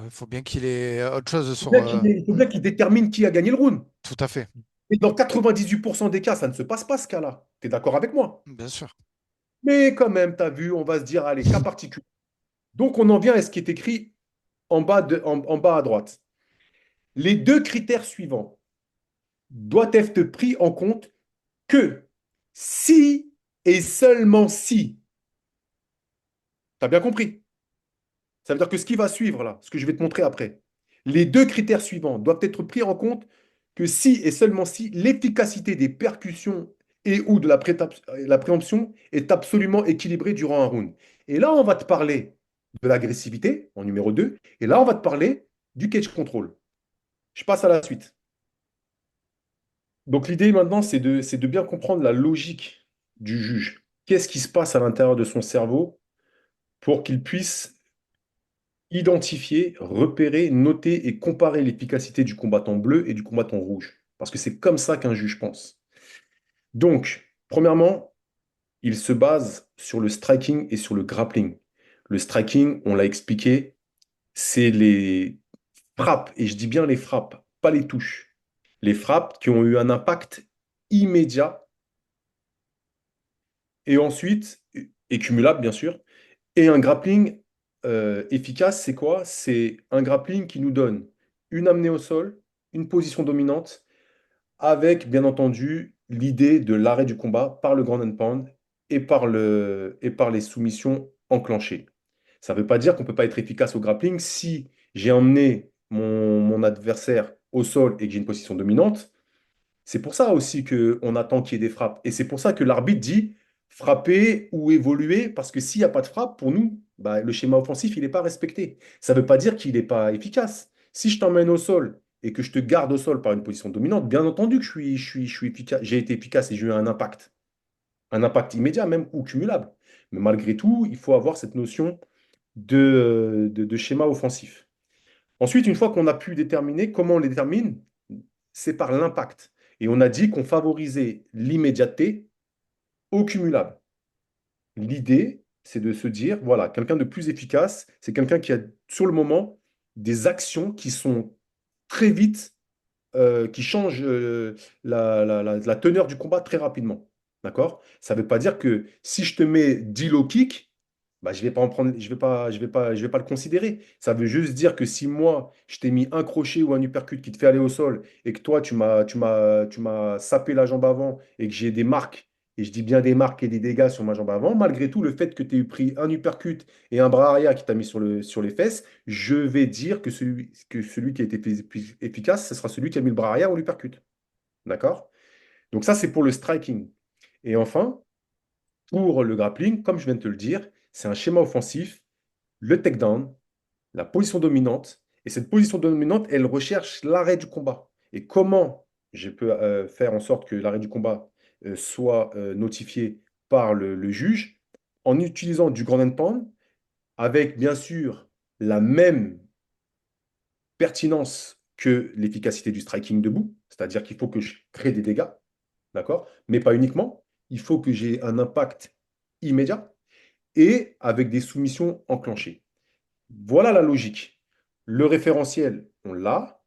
Speaker 1: Il faut bien qu'il ait autre chose
Speaker 2: Il faut
Speaker 1: sur.
Speaker 2: bien qu'il détermine qui a gagné le round.
Speaker 1: Tout à fait.
Speaker 2: Et dans 98% des cas, ça ne se passe pas ce cas-là. Tu es d'accord avec moi?
Speaker 1: Bien sûr.
Speaker 2: Mais quand même, tu as vu, on va se dire, allez, cas particulier. Donc, on en vient à ce qui est écrit en bas à droite. Les deux critères suivants doivent être pris en compte que si et seulement si. Tu as bien compris? Ça veut dire que ce qui va suivre là, ce que je vais te montrer après, les deux critères suivants doivent être pris en compte que si et seulement si l'efficacité des percussions et ou de la préemption est absolument équilibrée durant un round. Et là, on va te parler de l'agressivité en numéro 2, et là, on va te parler du cage control. Je passe à la suite. Donc l'idée maintenant, c'est de bien comprendre la logique du juge. Qu'est-ce qui se passe à l'intérieur de son cerveau pour qu'il puisse identifier, repérer, noter et comparer l'efficacité du combattant bleu et du combattant rouge. Parce que c'est comme ça qu'un juge pense. Donc, premièrement, il se base sur le striking et sur le grappling. Le striking, on l'a expliqué, c'est les frappes, et je dis bien les frappes, pas les touches. Les frappes qui ont eu un impact immédiat et ensuite, et cumulable bien sûr, et un grappling efficace, c'est quoi? C'est un grappling qui nous donne une amenée au sol, une position dominante, avec bien entendu l'idée de l'arrêt du combat par le ground and pound et par les soumissions enclenchées. Ça ne veut pas dire qu'on ne peut pas être efficace au grappling si j'ai emmené mon adversaire au sol et que j'ai une position dominante. C'est pour ça aussi qu'on attend qu'il y ait des frappes. Et c'est pour ça que l'arbitre dit frapper ou évoluer, parce que s'il n'y a pas de frappe, pour nous, bah, le schéma offensif, il n'est pas respecté. Ça ne veut pas dire qu'il n'est pas efficace. Si je t'emmène au sol et que je te garde au sol par une position dominante, bien entendu que je suis efficace, j'ai été efficace et j'ai eu un impact immédiat même ou cumulable. Mais malgré tout, il faut avoir cette notion de schéma offensif. Ensuite, une fois qu'on a pu déterminer comment on les détermine, c'est par l'impact. Et on a dit qu'on favorisait l'immédiateté au cumulable. L'idée, c'est de se dire, voilà, quelqu'un de plus efficace, c'est quelqu'un qui a sur le moment des actions qui sont très vite qui change la teneur du combat très rapidement. D'accord? Ça ne veut pas dire que si je te mets 10 low kicks, bah, je vais pas en prendre, je vais pas le considérer. Ça veut juste dire que si moi, je t'ai mis un crochet ou un uppercut qui te fait aller au sol et que toi, tu m'as sapé la jambe avant et que j'ai des marques, et je dis bien des marques et des dégâts sur ma jambe avant, malgré tout, le fait que tu aies pris un uppercut et un bras arrière qui t'a mis sur les fesses, je vais dire que celui qui a été plus efficace, ce sera celui qui a mis le bras arrière ou l'uppercut. D'accord? Donc ça, c'est pour le striking. Et enfin, pour le grappling, comme je viens de te le dire, c'est un schéma offensif, le takedown, la position dominante. Et cette position dominante, elle recherche l'arrêt du combat. Et comment je peux faire en sorte que l'arrêt du combat soit notifié par le juge? En utilisant du ground and pound, avec bien sûr la même pertinence que l'efficacité du striking debout, c'est-à-dire qu'il faut que je crée des dégâts, d'accord? Mais pas uniquement. Il faut que j'ai un impact immédiat et avec des soumissions enclenchées. Voilà la logique. Le référentiel, on l'a,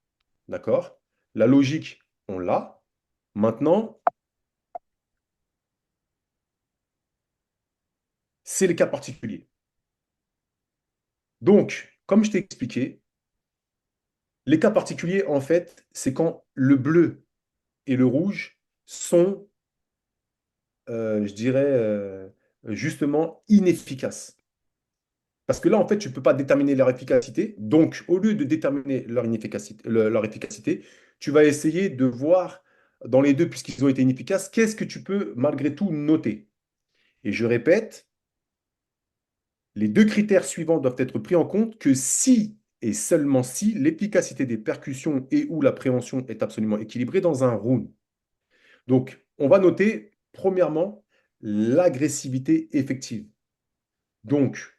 Speaker 2: d'accord? La logique, on l'a. Maintenant, c'est les cas particuliers. Donc, comme je t'ai expliqué, les cas particuliers, en fait, c'est quand le bleu et le rouge sont, je dirais, justement inefficaces. Parce que là, en fait, tu ne peux pas déterminer leur efficacité. Donc, au lieu de déterminer leur efficacité, tu vas essayer de voir dans les deux, puisqu'ils ont été inefficaces, qu'est-ce que tu peux malgré tout noter. Et je répète, les deux critères suivants doivent être pris en compte que si et seulement si l'efficacité des percussions et ou la préhension est absolument équilibrée dans un round. Donc, on va noter, premièrement, l'agressivité effective. Donc,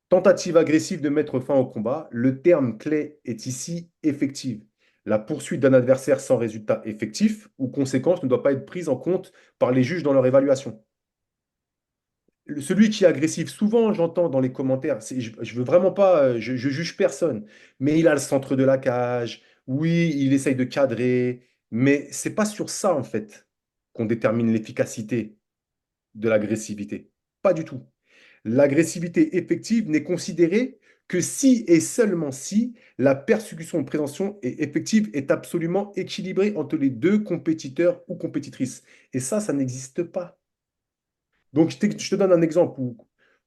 Speaker 2: tentative agressive de mettre fin au combat, le terme clé est ici effective. La poursuite d'un adversaire sans résultat effectif ou conséquence ne doit pas être prise en compte par les juges dans leur évaluation. Celui qui est agressif, souvent j'entends dans les commentaires, je veux vraiment pas, je juge personne, mais il a le centre de la cage, oui, il essaye de cadrer, mais c'est pas sur ça en fait qu'on détermine l'efficacité de l'agressivité. Pas du tout. L'agressivité effective n'est considérée que si et seulement si la persécution prévention et effective est absolument équilibrée entre les deux compétiteurs ou compétitrices. Et ça n'existe pas. Donc, je te donne un exemple où,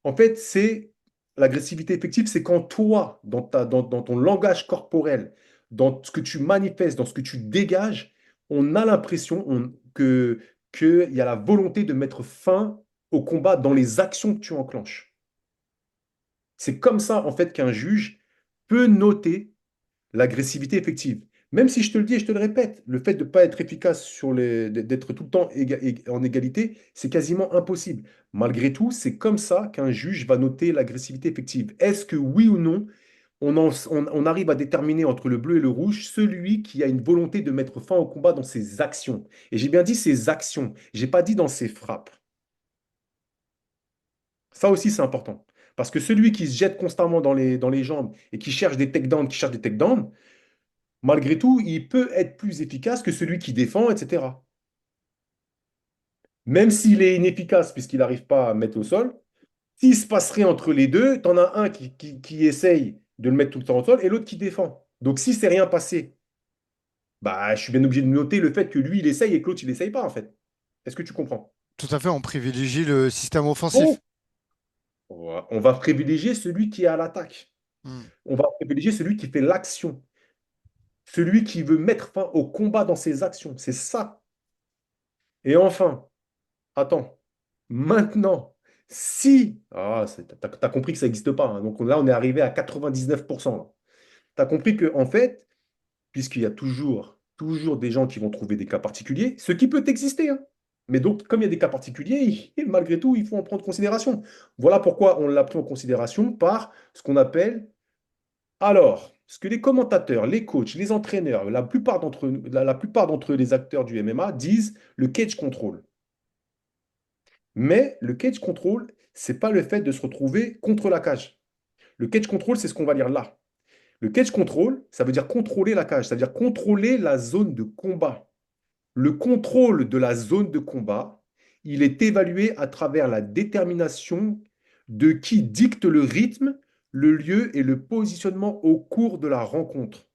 Speaker 2: en fait, c'est l'agressivité effective, c'est quand toi, dans ton langage corporel, dans ce que tu manifestes, dans ce que tu dégages, on a l'impression qu'il y a la volonté de mettre fin au combat dans les actions que tu enclenches. C'est comme ça, en fait, qu'un juge peut noter l'agressivité effective. Même si je te le dis et je te le répète, le fait de ne pas être efficace d'être tout le temps en égalité, c'est quasiment impossible. Malgré tout, c'est comme ça qu'un juge va noter l'agressivité effective. Est-ce que oui ou non, on arrive à déterminer entre le bleu et le rouge celui qui a une volonté de mettre fin au combat dans ses actions? Et j'ai bien dit ses actions, j'ai pas dit dans ses frappes. Ça aussi, c'est important. Parce que celui qui se jette constamment dans les jambes et qui cherche des takedowns, malgré tout, il peut être plus efficace que celui qui défend, etc. Même s'il est inefficace puisqu'il n'arrive pas à mettre au sol, s'il se passerait entre les deux, tu en as un qui essaye de le mettre tout le temps au sol et l'autre qui défend. Donc si c'est rien passé, bah, je suis bien obligé de noter le fait que lui, il essaye et que l'autre, il n'essaye pas, en fait. Est-ce que tu comprends?
Speaker 1: Tout à fait, on privilégie le système
Speaker 2: Oh.
Speaker 1: offensif.
Speaker 2: On va privilégier celui qui est à l'attaque.
Speaker 1: Hmm.
Speaker 2: On va privilégier celui qui fait l'action. Celui qui veut mettre fin au combat dans ses actions. C'est ça. Et enfin, attends, maintenant, si, t'as compris que ça n'existe pas, hein. Donc là, on est arrivé à 99%. Tu as compris que, en fait, puisqu'il y a toujours des gens qui vont trouver des cas particuliers, ce qui peut exister, hein. Mais donc, comme il y a des cas particuliers, malgré tout, il faut en prendre en considération. Voilà pourquoi on l'a pris en considération par ce qu'on appelle, alors, ce que les commentateurs, les coachs, les entraîneurs, la plupart d'entre les acteurs du MMA disent le cage control. Mais le cage control, c'est pas le fait de se retrouver contre la cage. Le cage control, c'est ce qu'on va lire là. Le cage control, ça veut dire contrôler la cage, ça veut dire contrôler la zone de combat. Le contrôle de la zone de combat, il est évalué à travers la détermination de qui dicte le rythme, le lieu et le positionnement au cours de la rencontre.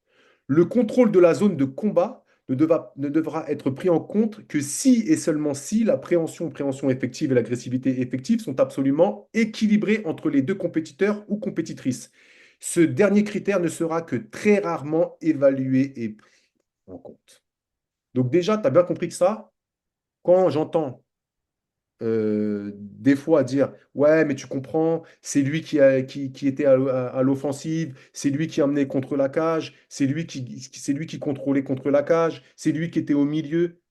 Speaker 2: Le contrôle de la zone de combat ne devra être pris en compte que si et seulement si la préhension effective et l'agressivité effective sont absolument équilibrées entre les deux compétiteurs ou compétitrices. Ce dernier critère ne sera que très rarement évalué et pris en compte. Donc déjà, tu as bien compris que ça, quand j'entends des fois dire, ouais, mais tu comprends, c'est lui qui était à l'offensive, c'est lui qui emmenait contre la cage, c'est lui qui contrôlait contre la cage, c'est lui qui était au milieu.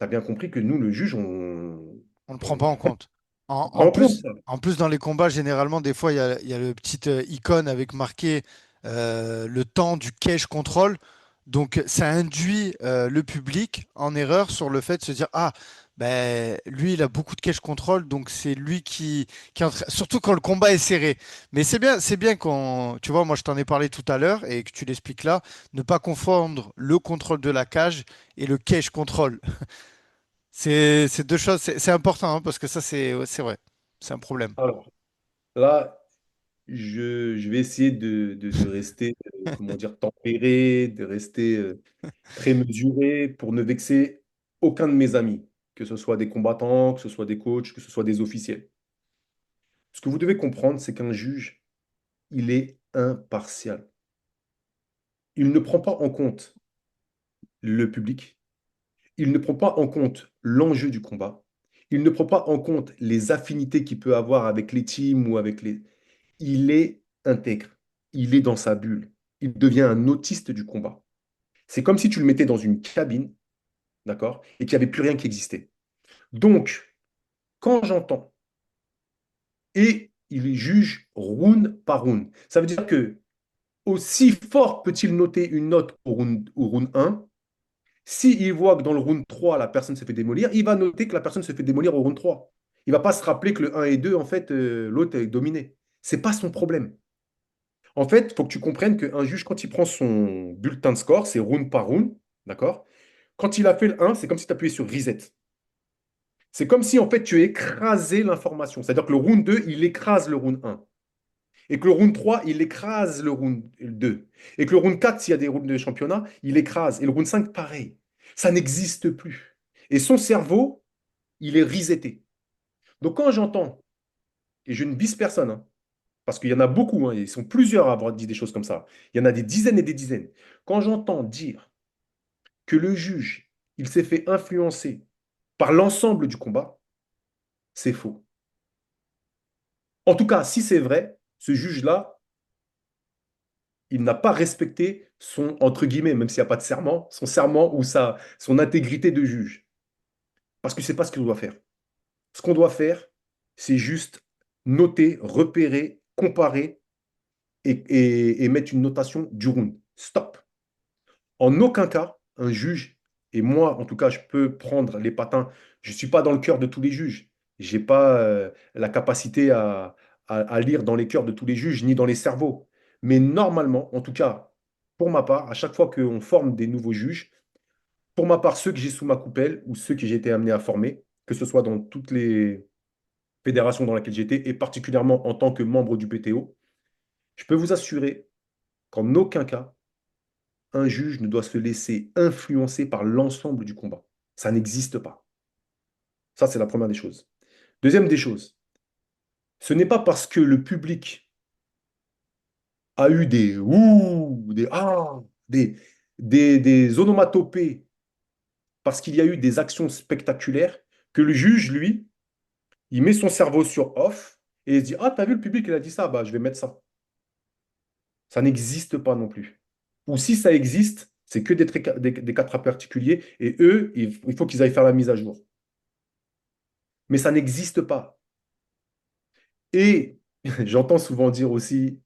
Speaker 2: Tu as bien compris que nous, le juge,
Speaker 1: On ne prend
Speaker 2: on
Speaker 1: pas en compte.
Speaker 2: ne prend en compte ça.
Speaker 1: En plus, dans les combats, généralement, des fois, il y a le petit icône avec marqué le temps du cage control. Donc, ça induit le public en erreur sur le fait de se dire, ah, ben, lui, il a beaucoup de cage control, donc c'est lui qui est surtout quand le combat est serré. Mais c'est bien qu'on, tu vois, moi, je t'en ai parlé tout à l'heure et que tu l'expliques là, ne pas confondre le contrôle de la cage et le cage control. C'est deux choses, c'est important hein, parce que ça, ouais, c'est vrai, c'est un problème.
Speaker 2: Alors là, je vais essayer de rester, comment dire, tempéré, de rester très mesuré pour ne vexer aucun de mes amis, que ce soit des combattants, que ce soit des coachs, que ce soit des officiels. Ce que vous devez comprendre, c'est qu'un juge, il est impartial. Il ne prend pas en compte le public, il ne prend pas en compte l'enjeu du combat, il ne prend pas en compte les affinités qu'il peut avoir avec les teams ou avec les... Il est intègre, il est dans sa bulle, il devient un autiste du combat. C'est comme si tu le mettais dans une cabine, d'accord, et qu'il n'y avait plus rien qui existait. Donc, quand j'entends, et il juge round par round, ça veut dire que aussi fort peut-il noter une note au round 1, s'il voit que dans le round 3 la personne se fait démolir, il va noter que la personne se fait démolir au round 3. Il ne va pas se rappeler que le 1 et 2, en fait, l'autre est dominé. Ce n'est pas son problème. En fait, il faut que tu comprennes qu'un juge, quand il prend son bulletin de score, c'est round par round, d'accord? Quand il a fait le 1, c'est comme si tu appuyais sur reset. C'est comme si, en fait, tu écrasais l'information. C'est-à-dire que le round 2, il écrase le round 1. Et que le round 3, il écrase le round 2. Et que le round 4, s'il y a des rounds de championnat, il écrase. Et le round 5, pareil. Ça n'existe plus. Et son cerveau, il est reseté. Donc quand j'entends, et je ne vise personne, hein, parce qu'il y en a beaucoup, hein, ils sont plusieurs à avoir dit des choses comme ça. Il y en a des dizaines et des dizaines. Quand j'entends dire que le juge, il s'est fait influencer par l'ensemble du combat, c'est faux. En tout cas, si c'est vrai, ce juge-là, il n'a pas respecté son, entre guillemets, même s'il n'y a pas de serment, son serment ou son intégrité de juge. Parce que ce n'est pas ce qu'il doit faire. Ce qu'on doit faire, c'est juste noter, repérer, comparer et mettre une notation du round. Stop. En aucun cas, un juge, et moi, en tout cas, je peux prendre les patins. Je ne suis pas dans le cœur de tous les juges. Je n'ai pas la capacité à lire dans les cœurs de tous les juges, ni dans les cerveaux. Mais normalement, en tout cas, pour ma part, à chaque fois qu'on forme des nouveaux juges, pour ma part, ceux que j'ai sous ma coupelle ou ceux que j'ai été amené à former, que ce soit dans toutes les fédérations dans lesquelles j'étais, et particulièrement en tant que membre du PTO, je peux vous assurer qu'en aucun cas, un juge ne doit se laisser influencer par l'ensemble du combat. Ça n'existe pas. Ça, c'est la première des choses. Deuxième des choses, ce n'est pas parce que le public a eu des ouh, des ah, des onomatopées, parce qu'il y a eu des actions spectaculaires, que le juge, lui, il met son cerveau sur off et il se dit, ah, t'as vu le public, il a dit ça, bah, je vais mettre ça. Ça n'existe pas non plus. Ou si ça existe, c'est que des cas très particuliers et eux, il faut qu'ils aillent faire la mise à jour. Mais ça n'existe pas. Et j'entends souvent dire aussi,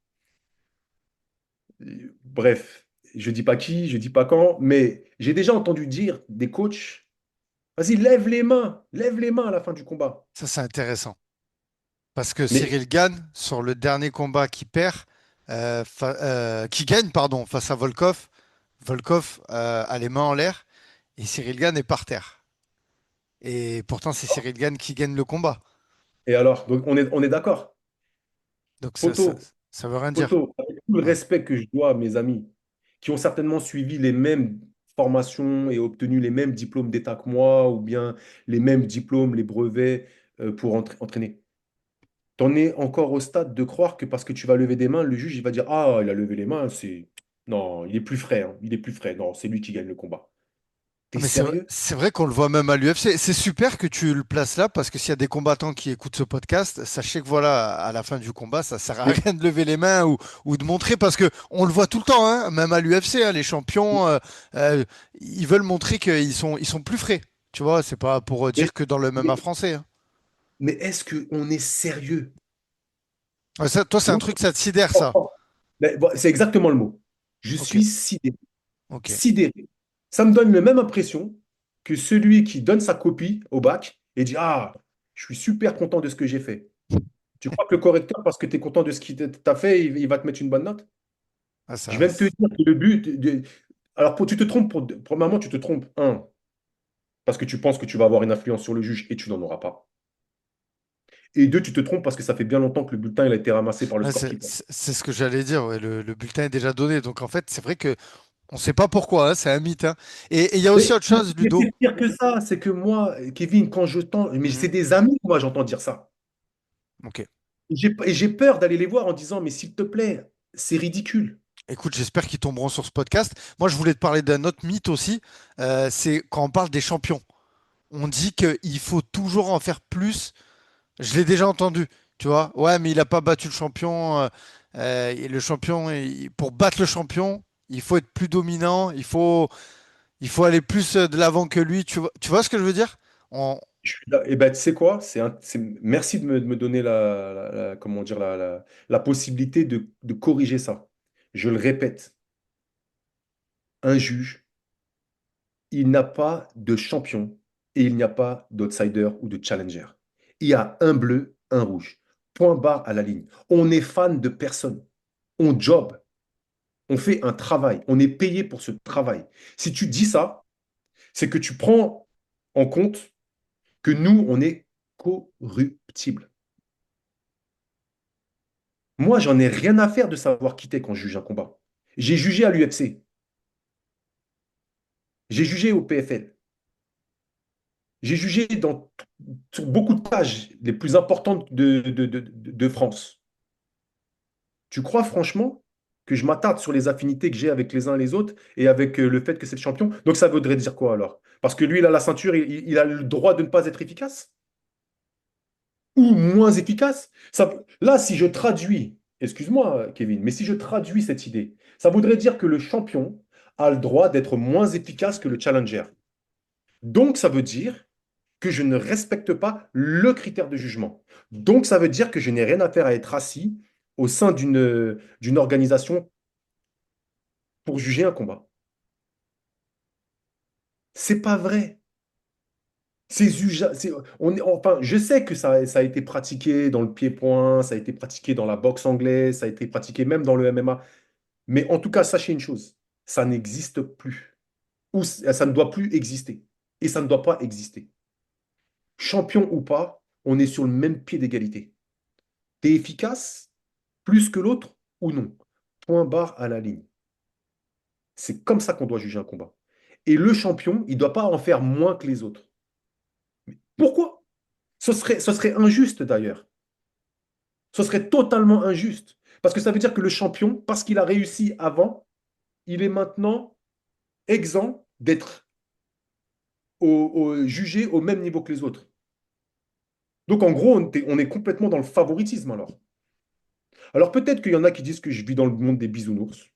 Speaker 2: bref, je dis pas qui, je dis pas quand, mais j'ai déjà entendu dire des coachs, vas-y, lève les mains à la fin du combat.
Speaker 1: Ça, c'est intéressant. Parce que
Speaker 2: Mais
Speaker 1: Cyril Gann, sur le dernier combat qu'il perd, qui gagne, pardon, face à Volkov. Volkov a les mains en l'air et Cyril Gane est par terre. Et pourtant, c'est Cyril Gane qui gagne le combat.
Speaker 2: Et alors, donc on est d'accord.
Speaker 1: Donc
Speaker 2: Poto,
Speaker 1: ça veut rien dire.
Speaker 2: Poto, avec tout le
Speaker 1: Ouais.
Speaker 2: respect que je dois à mes amis, qui ont certainement suivi les mêmes formations et obtenu les mêmes diplômes d'État que moi, ou bien les mêmes diplômes, les brevets pour entraîner. T'en es encore au stade de croire que parce que tu vas lever des mains, le juge il va dire, ah, il a levé les mains, c'est... Non, il est plus frais, hein, il est plus frais. Non, c'est lui qui gagne le combat.
Speaker 1: Ah,
Speaker 2: T'es
Speaker 1: mais
Speaker 2: sérieux?
Speaker 1: c'est vrai qu'on le voit même à l'UFC. C'est super que tu le places là parce que s'il y a des combattants qui écoutent ce podcast, sachez que voilà, à la fin du combat, ça sert à
Speaker 2: Mais,
Speaker 1: rien de lever les mains ou de montrer parce que on le voit tout le temps, hein, même à l'UFC, les champions, euh, ils veulent montrer ils sont plus frais. Tu vois, c'est pas pour
Speaker 2: mais,
Speaker 1: dire que dans le MMA
Speaker 2: mais,
Speaker 1: français, hein.
Speaker 2: mais est-ce qu'on est sérieux?
Speaker 1: Ouais, toi, c'est un
Speaker 2: Moi,
Speaker 1: truc, ça te sidère,
Speaker 2: oh,
Speaker 1: ça.
Speaker 2: oh, mais bon, c'est exactement le mot. Je
Speaker 1: Ok,
Speaker 2: suis sidéré.
Speaker 1: ok.
Speaker 2: Sidéré. Ça me donne la même impression que celui qui donne sa copie au bac et dit, ah, je suis super content de ce que j'ai fait. Tu crois que le correcteur, parce que tu es content de ce qu'il t'a fait, il va te mettre une bonne note?
Speaker 1: Ah,
Speaker 2: Je viens de te dire que le but. Alors, tu te trompes, premièrement, tu te trompes, un, parce que tu penses que tu vas avoir une influence sur le juge et tu n'en auras pas. Et deux, tu te trompes parce que ça fait bien longtemps que le bulletin il a été ramassé par le
Speaker 1: ouais,
Speaker 2: scorekeeper.
Speaker 1: c'est ce que j'allais dire. Ouais, le bulletin est déjà donné. Donc, en fait, c'est vrai que on sait pas pourquoi, hein, c'est un mythe, hein. Et il y a aussi autre chose,
Speaker 2: Mais
Speaker 1: Ludo.
Speaker 2: c'est pire que ça, c'est que moi, Kevin, quand je t'entends, mais
Speaker 1: Mhm.
Speaker 2: c'est des amis, moi, j'entends dire ça.
Speaker 1: Ok.
Speaker 2: Et j'ai peur d'aller les voir en disant, mais s'il te plaît, c'est ridicule.
Speaker 1: Écoute, j'espère qu'ils tomberont sur ce podcast. Moi, je voulais te parler d'un autre mythe aussi. C'est quand on parle des champions. On dit qu'il faut toujours en faire plus. Je l'ai déjà entendu, tu vois. Ouais, mais il n'a pas battu le champion. Et le champion, pour battre le champion, il faut être plus dominant. Il faut aller plus de l'avant que lui. Tu vois ce que je veux dire? On-
Speaker 2: Je suis là. Et ben, tu sais quoi? Merci de me donner comment dire, la possibilité de corriger ça. Je le répète, un juge, il n'a pas de champion et il n'y a pas d'outsider ou de challenger. Il y a un bleu, un rouge. Point barre à la ligne. On est fan de personne. On job. On fait un travail. On est payé pour ce travail. Si tu dis ça, c'est que tu prends en compte que nous, on est corruptible. Moi, j'en ai rien à faire de savoir qui t'es quand je juge un combat. J'ai jugé à l'UFC. J'ai jugé au PFL. J'ai jugé sur beaucoup de pages les plus importantes de France. Tu crois franchement que je m'attarde sur les affinités que j'ai avec les uns et les autres et avec le fait que c'est le champion? Donc ça voudrait dire quoi alors? Parce que lui, il a la ceinture, il a le droit de ne pas être efficace? Ou moins efficace? Là, si je traduis, excuse-moi Kevin, mais si je traduis cette idée, ça voudrait dire que le champion a le droit d'être moins efficace que le challenger. Donc ça veut dire que je ne respecte pas le critère de jugement. Donc ça veut dire que je n'ai rien à faire à être assis au sein d'une organisation pour juger un combat. C'est pas vrai. Enfin, je sais que ça a été pratiqué dans le pied-point, ça a été pratiqué dans la boxe anglaise, ça a été pratiqué même dans le MMA. Mais en tout cas, sachez une chose, ça n'existe plus. Ou ça ne doit plus exister. Et ça ne doit pas exister. Champion ou pas, on est sur le même pied d'égalité. T'es efficace plus que l'autre ou non. Point barre à la ligne. C'est comme ça qu'on doit juger un combat. Et le champion, il ne doit pas en faire moins que les autres. Pourquoi? Ce serait injuste d'ailleurs. Ce serait totalement injuste. Parce que ça veut dire que le champion, parce qu'il a réussi avant, il est maintenant exempt d'être jugé au même niveau que les autres. Donc en gros, on est complètement dans le favoritisme alors. Alors peut-être qu'il y en a qui disent que je vis dans le monde des bisounours.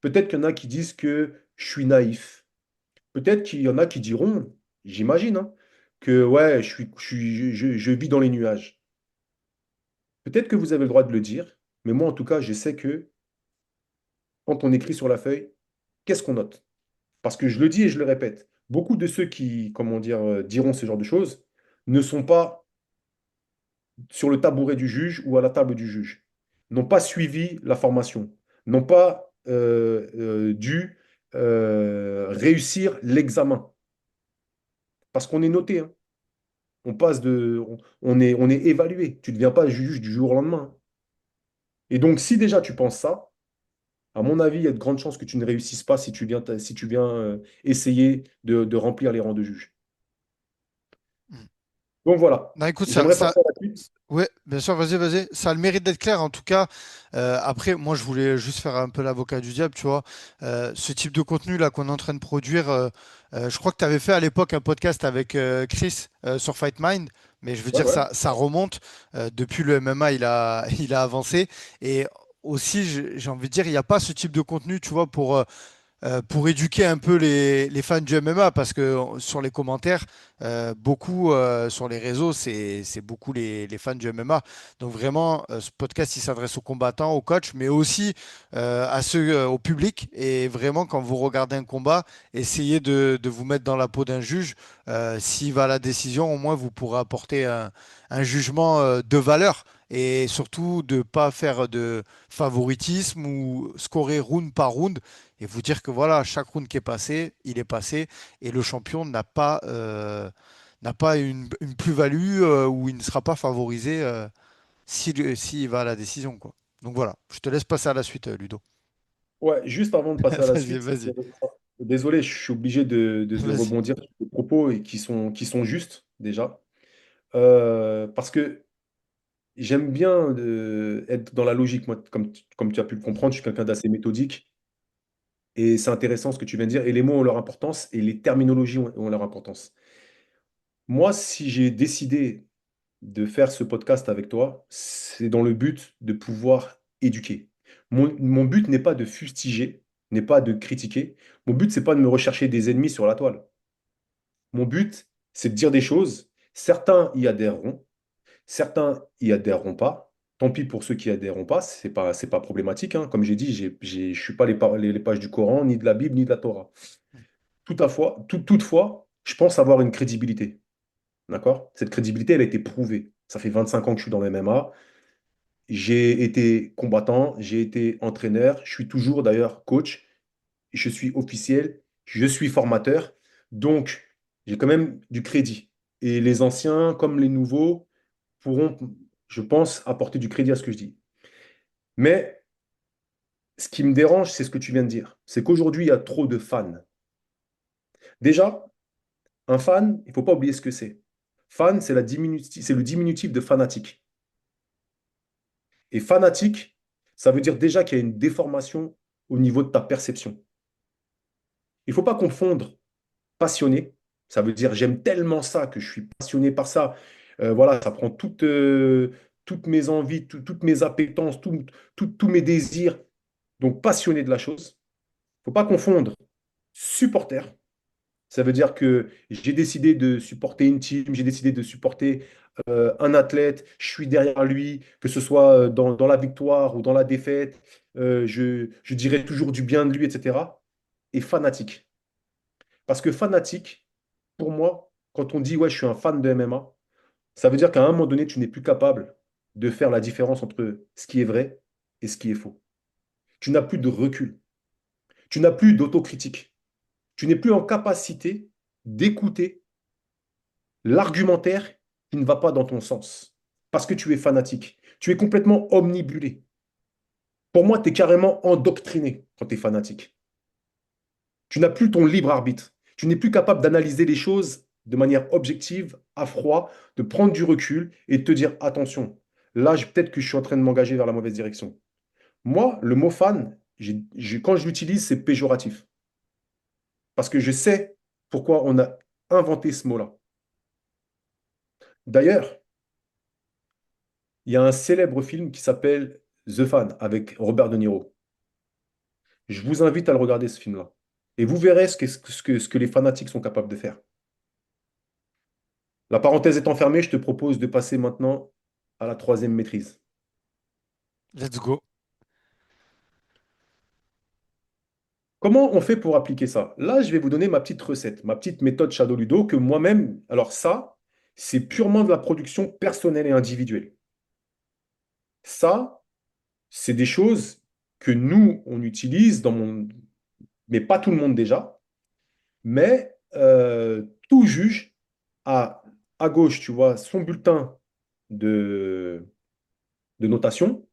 Speaker 2: Peut-être qu'il y en a qui disent que je suis naïf. Peut-être qu'il y en a qui diront, j'imagine, hein, que ouais, je vis dans les nuages. Peut-être que vous avez le droit de le dire, mais moi en tout cas, je sais que quand on écrit sur la feuille, qu'est-ce qu'on note? Parce que je le dis et je le répète, beaucoup de ceux qui, comment dire, diront ce genre de choses ne sont pas sur le tabouret du juge ou à la table du juge. n'ont pas suivi la formation, n'ont pas dû réussir l'examen. Parce qu'on est noté, hein. On passe on est évalué. Tu ne deviens pas juge du jour au lendemain, hein. Et donc, si déjà tu penses ça, à mon avis, il y a de grandes chances que tu ne réussisses pas si tu viens essayer de remplir les rangs de juge.
Speaker 1: Mm.
Speaker 2: Donc voilà,
Speaker 1: Non, écoute,
Speaker 2: j'aimerais passer à la suite.
Speaker 1: ouais, bien sûr, vas-y, vas-y. Ça a le mérite d'être clair. En tout cas, après, moi, je voulais juste faire un peu l'avocat du diable, tu vois. Ce type de contenu là qu'on est en train de produire, je crois que tu avais fait à l'époque un podcast avec Chris sur Fight Mind, mais je veux
Speaker 2: Ouais,
Speaker 1: dire,
Speaker 2: ouais.
Speaker 1: ça remonte. Depuis le MMA, il a avancé. Et aussi, j'ai envie de dire, il n'y a pas ce type de contenu, tu vois, pour éduquer un peu les fans du MMA, parce que sur les commentaires, beaucoup sur les réseaux, c'est beaucoup les fans du MMA. Donc vraiment, ce podcast, il s'adresse aux combattants, aux coachs, mais aussi à ceux, au public. Et vraiment, quand vous regardez un combat, essayez de vous mettre dans la peau d'un juge. S'il va à la décision, au moins, vous pourrez apporter un jugement de valeur. Et surtout, de ne pas faire de favoritisme ou scorer round par round et vous dire que voilà, chaque round qui est passé, il est passé et le champion n'a pas une plus-value ou il ne sera pas favorisé s'il va à la décision, quoi. Donc voilà, je te laisse passer à la suite, Ludo.
Speaker 2: Ouais, juste avant de passer à la
Speaker 1: Vas-y,
Speaker 2: suite,
Speaker 1: vas-y,
Speaker 2: désolé, je suis obligé de
Speaker 1: vas-y.
Speaker 2: rebondir sur des propos et qui sont justes déjà. Parce que j'aime bien être dans la logique. Moi, comme tu as pu le comprendre, je suis quelqu'un d'assez méthodique et c'est intéressant ce que tu viens de dire. Et les mots ont leur importance et les terminologies ont leur importance. Moi, si j'ai décidé de faire ce podcast avec toi, c'est dans le but de pouvoir éduquer. Mon but n'est pas de fustiger, n'est pas de critiquer. Mon but, c'est pas de me rechercher des ennemis sur la toile. Mon but, c'est de dire des choses. Certains y adhéreront, certains y adhéreront pas. Tant pis pour ceux qui adhéreront pas, c'est pas problématique, hein. Comme j'ai dit, je suis pas les pages du Coran, ni de la Bible, ni de la Torah. Toutefois, je pense avoir une crédibilité. D'accord? Cette crédibilité, elle a été prouvée. Ça fait 25 ans que je suis dans le MMA. J'ai été combattant, j'ai été entraîneur, je suis toujours d'ailleurs coach, je suis officiel, je suis formateur. Donc, j'ai quand même du crédit. Et les anciens, comme les nouveaux, pourront, je pense, apporter du crédit à ce que je dis. Mais ce qui me dérange, c'est ce que tu viens de dire. C'est qu'aujourd'hui, il y a trop de fans. Déjà, un fan, il ne faut pas oublier ce que c'est. Fan, c'est le diminutif de fanatique. Et fanatique, ça veut dire déjà qu'il y a une déformation au niveau de ta perception. Il ne faut pas confondre passionné, ça veut dire j'aime tellement ça que je suis passionné par ça. Voilà, ça prend toutes mes envies, toutes mes appétences, tous mes désirs. Donc passionné de la chose. Il ne faut pas confondre supporter. Ça veut dire que j'ai décidé de supporter une team, j'ai décidé de supporter un athlète, je suis derrière lui, que ce soit dans la victoire ou dans la défaite, je dirai toujours du bien de lui, etc. Et fanatique. Parce que fanatique, pour moi, quand on dit ouais, je suis un fan de MMA, ça veut dire qu'à un moment donné, tu n'es plus capable de faire la différence entre ce qui est vrai et ce qui est faux. Tu n'as plus de recul, tu n'as plus d'autocritique, tu n'es plus en capacité d'écouter l'argumentaire qui ne va pas dans ton sens, parce que tu es fanatique. Tu es complètement omnibulé. Pour moi, tu es carrément endoctriné quand tu es fanatique. Tu n'as plus ton libre arbitre. Tu n'es plus capable d'analyser les choses de manière objective, à froid, de prendre du recul et de te dire, attention, là, peut-être que je suis en train de m'engager vers la mauvaise direction. Moi, le mot fan, quand je l'utilise, c'est péjoratif. Parce que je sais pourquoi on a inventé ce mot-là. D'ailleurs, il y a un célèbre film qui s'appelle The Fan avec Robert De Niro. Je vous invite à le regarder, ce film-là. Et vous verrez ce que les fanatiques sont capables de faire. La parenthèse étant fermée, je te propose de passer maintenant à la troisième maîtrise.
Speaker 1: Let's go.
Speaker 2: Comment on fait pour appliquer ça? Là, je vais vous donner ma petite recette, ma petite méthode Shadow Ludo que moi-même, alors ça, c'est purement de la production personnelle et individuelle. Ça, c'est des choses que nous, on utilise mais pas tout le monde déjà, mais tout juge à gauche, tu vois, son bulletin de, de notation,